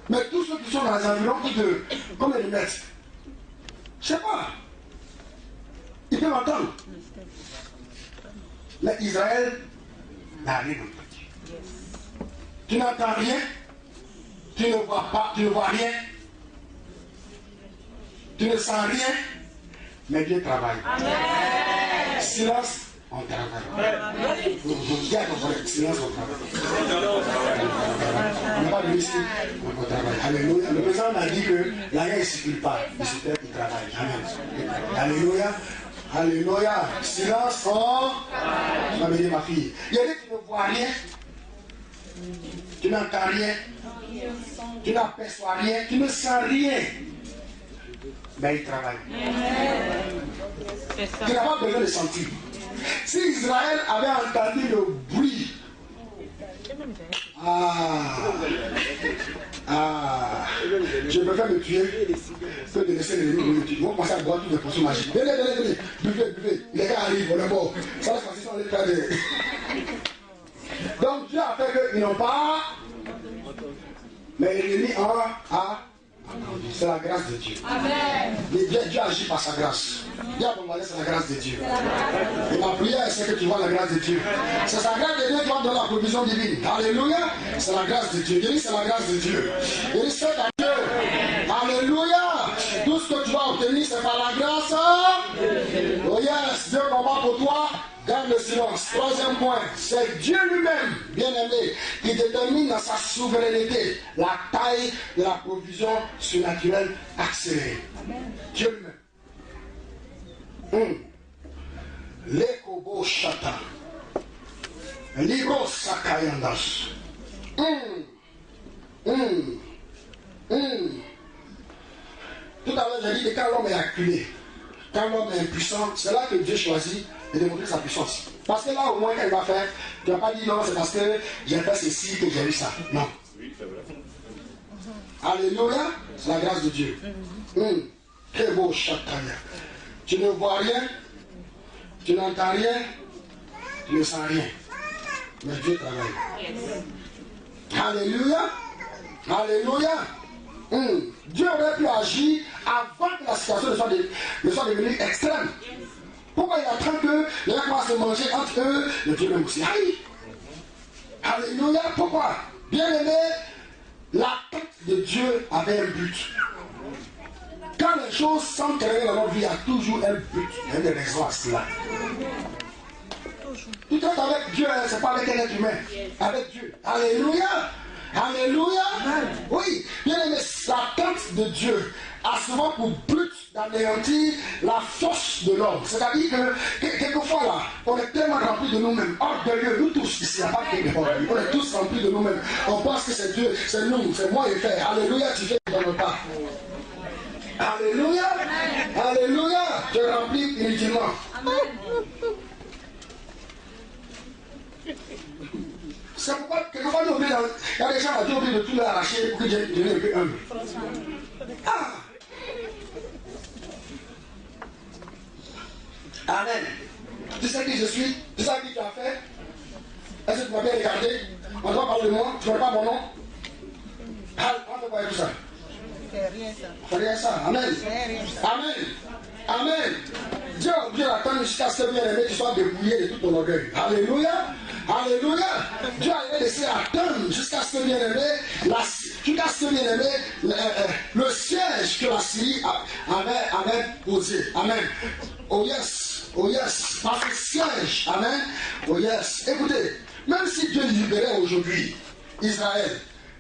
mais tous ceux qui sont dans les environs, combien de mètres? Je ne sais pas. Ils peuvent entendre. Mais Israël n'a rien entendu. Tu n'entends rien, tu ne vois pas, tu ne vois rien. Tu ne sens rien, mais Dieu travaille. Amen. Silence, on travaille. Silence, on travaille. On n'a pas de ici, on travaille. Alléluia. Le président m'a dit que l'argent ne circule pas, mais c'est qu'il travaille. Amen. Alléluia. Alléluia. Silence, on. Tu m'as dit ma fille. Il y a des qui ne voient rien. Tu n'entends rien. Tu n'aperçois rien. Tu ne sens rien. Mais il travaille. Tu n'as pas besoin de sentir. Si Israël avait entendu le bruit, je préfère me tuer que de laisser les loups me tuer. Ils vont commencer à boire toutes les potions magiques. Buvez. Les gars arrivent, on est mort. Ça va se passer sur les cas de. Dieu a fait qu'ils n'ont pas. Mais il est mis en A. C'est la grâce de Dieu. Amen. Dieu agit par sa grâce. Dieu a demandé, c'est la grâce de Dieu. Et ma prière, c'est que tu vois la grâce de Dieu. C'est sa grâce de Dieu qui va donner la provision divine. Alléluia. C'est la grâce de Dieu. Il dit, c'est la grâce de Dieu. Il dit, c'est à Dieu. Alléluia. Tout ce que tu vas obtenir, c'est par la grâce. Oh yes, Dieu combat pour toi. Garde le silence. Troisième point, c'est Dieu lui-même, bien-aimé, qui détermine dans sa souveraineté la taille de la provision surnaturelle accélérée. Amen. Dieu lui-même. Lekobo Shata. Ligo Sakayandas. Tout à l'heure, j'ai dit que quand l'homme est acculé, quand l'homme est impuissant, c'est là que Dieu choisit de démontrer sa puissance. Parce que là, au moins, quand il va faire, tu ne vas pas dire non, c'est parce que j'ai fait ceci que j'ai eu ça. Non. Alléluia, c'est la grâce de Dieu. Très beau Shataya. Tu ne vois rien, tu n'entends rien, tu ne sens rien. Mais Dieu travaille. Alléluia. Alléluia. Dieu aurait pu agir avant que la situation ne soit devenue extrême. Pourquoi il attend que les gens commencent à se manger entre eux, le Dieu même aussi. Aïe. Alléluia. Pourquoi? Bien aimé, la tête de Dieu avait un but. Quand les choses semblent créer dans notre vie, il y a toujours un but. Il y a des raisons à cela. Tout est avec Dieu, c'est pas avec un être humain. Avec Dieu. Alléluia. Alléluia. Oui, bien aimé, la tête de Dieu a souvent pour but d'anéantir la force de l'homme. C'est-à-dire que quelquefois là, on est tellement remplis de nous-mêmes. Orgueilleux, nous tous ici, il n'y a pas que des gens. On est tous remplis de nous-mêmes. On pense que c'est Dieu, c'est nous, c'est moi et faire. Alléluia, tu fais dans le pas. Alléluia. Alléluia. Tu es rempli inutilement. C'est pourquoi, quelquefois, nous oublions, il y a des gens qui ont oublié de tout l'arracher pour que Dieu devienne un peu humble. Ah! Amen. Tu sais qui je suis? Tu sais qui tu as fait? Est-ce que tu m'as bien regardé? On doit parler de moi? Tu ne connais pas mon nom? Ah, on fait pas tout ça. On fait rien ça. Amen. Amen. Amen. Dieu a obligé d'attendre jusqu'à ce que bien-aimé tu sois dépouillé de tout ton orgueil. Alléluia. Alléluia. Dieu a laissé attendre jusqu'à ce que bien-aimé, le siège que la Syrie avait posé. Amen. Oh yes. Oh yes. Par ce siège. Amen. Oh yes. Écoutez, même si Dieu libérait aujourd'hui Israël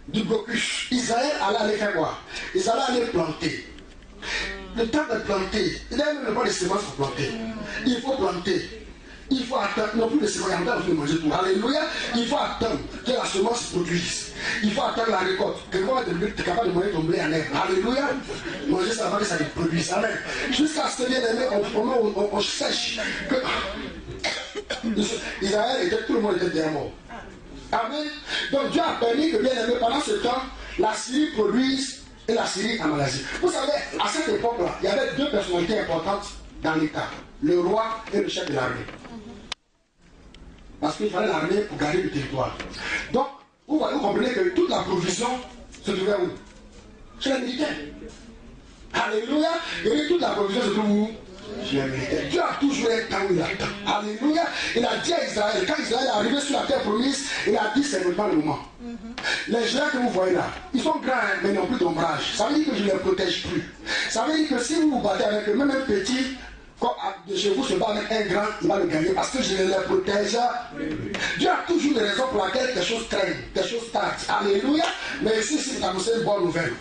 du blocus, Israël allait aller faire quoi? Israël allait planter. Le temps de planter, il n'y a même pas de semences pour planter. Il faut planter. Il faut attendre, non plus de semences, il y a de manger tout. Alléluia. Il faut attendre que la semence se produise. Il faut attendre la récolte. Quelqu'un tu es capable de manger ton blé en herbe. Alléluia. Manger ça avant que ça se produise. Amen. Jusqu'à ce que bien aimé, on sèche que Israël était, tout le monde était déjà mort. Amen. Donc Dieu a permis que bien aimé, pendant ce temps, la Syrie produise et la Syrie en Malaisie. Vous savez, à cette époque-là, il y avait deux personnalités importantes dans l'État, le roi et le chef de l'armée. Parce qu'il fallait l'armée pour garder le territoire. Donc, vous comprenez que toute la provision se trouvait où? Chez les militaires. Alléluia. Et toute la provision se trouve où? Chez les militaires. Dieu a toujours un temps où il attend. Alléluia. Il a dit à Israël, quand Israël est arrivé sur la terre promise, il a dit c'est maintenant le moment. Les géants que vous voyez là, ils sont grands, mais ils n'ont plus d'ombrage. Ça veut dire que je ne les protège plus. Ça veut dire que si vous vous battez avec eux, même un petit, comme de chez vous se bat avec un grand, il va le gagner parce que je ne les protège. Dieu a toujours des raisons pour lesquelles quelque chose traîne, quelque chose tarde. Alléluia. Mais ici, c'est annoncé une bonne nouvelle.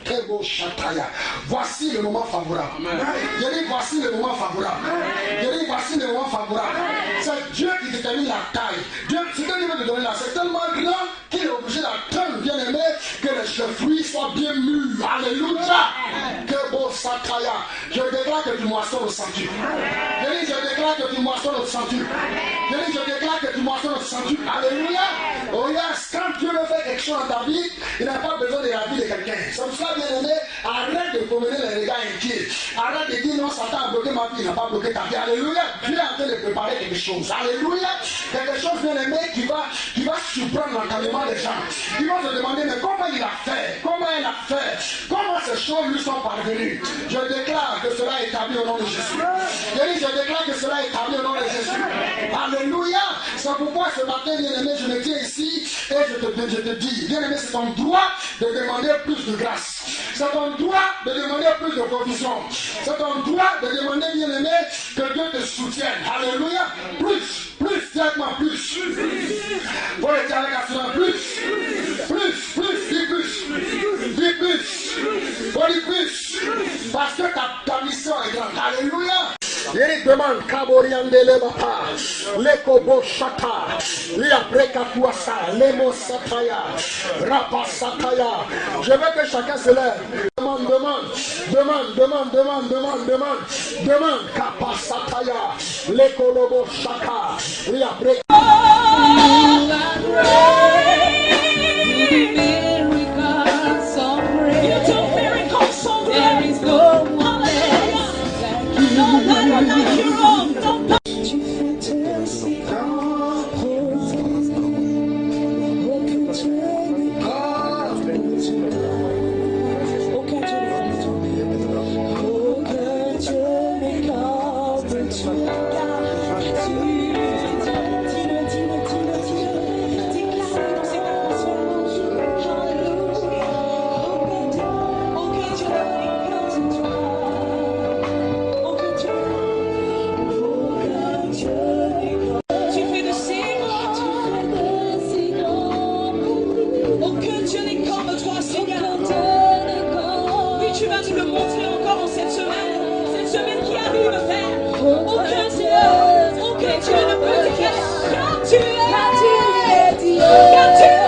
Très beau Shataya. Voici le moment favorable. Je dis voici le moment favorable. Je dis voici le moment favorable. C'est Dieu qui détermine la taille. Dieu, ce que Dieu veut te donner là, c'est tellement grand qu'il est obligé d'attendre, bien aimé, que les fruits soient bien mûrs. Alléluia. Que beau Shataya. Je déclare déclare que tu moissonnes au centuple. Je déclare que tu moissonnes au centuple. Je déclare que tu moissonnes au centuple. Alléluia. Oh yes, quand Dieu veut faire quelque chose dans ta vie, il n'a pas besoin de la vie de quelqu'un. C'est pour ça, bien aimé, arrête de promener les regards inquiets. Arrête de dire non, Satan a bloqué ma vie, il n'a pas bloqué ta vie. Alléluia. Dieu est en train de préparer quelque chose. Alléluia. Quelque chose, bien aimé, qui va surprendre l'encadrement des gens. Ils vont se demander, mais comment il a fait? Comment il a fait? Comment ces choses lui sont parvenues? Je déclare que cela est établi au nom de Jésus. Je déclare que cela est établi au nom de Jésus. Alléluia. C'est pourquoi ce matin, bien aimé, je me tiens ici et je te dis, bien aimé, c'est ton droit de demander plus de grâce. C'est ton droit de demander plus de provision. C'est ton droit de demander, bien aimé, que Dieu te soutienne. Alléluia. Plus, dis-moi plus. Pour les dire avec assurance, plus, dis plus. Pour dire plus. Parce que ta mission est grande. Alléluia. Il demande Kaboriandele Bapa, Lekobo Shata, Liabreka Kuasa, Lemo Sataya, Rapa Sataya. Je veux que chacun se lève. Demande Kapa Sataya, Lekolobo Shaka, Liabreka. Aucun Dieu ne peut te cacher. Car tu es Dieu.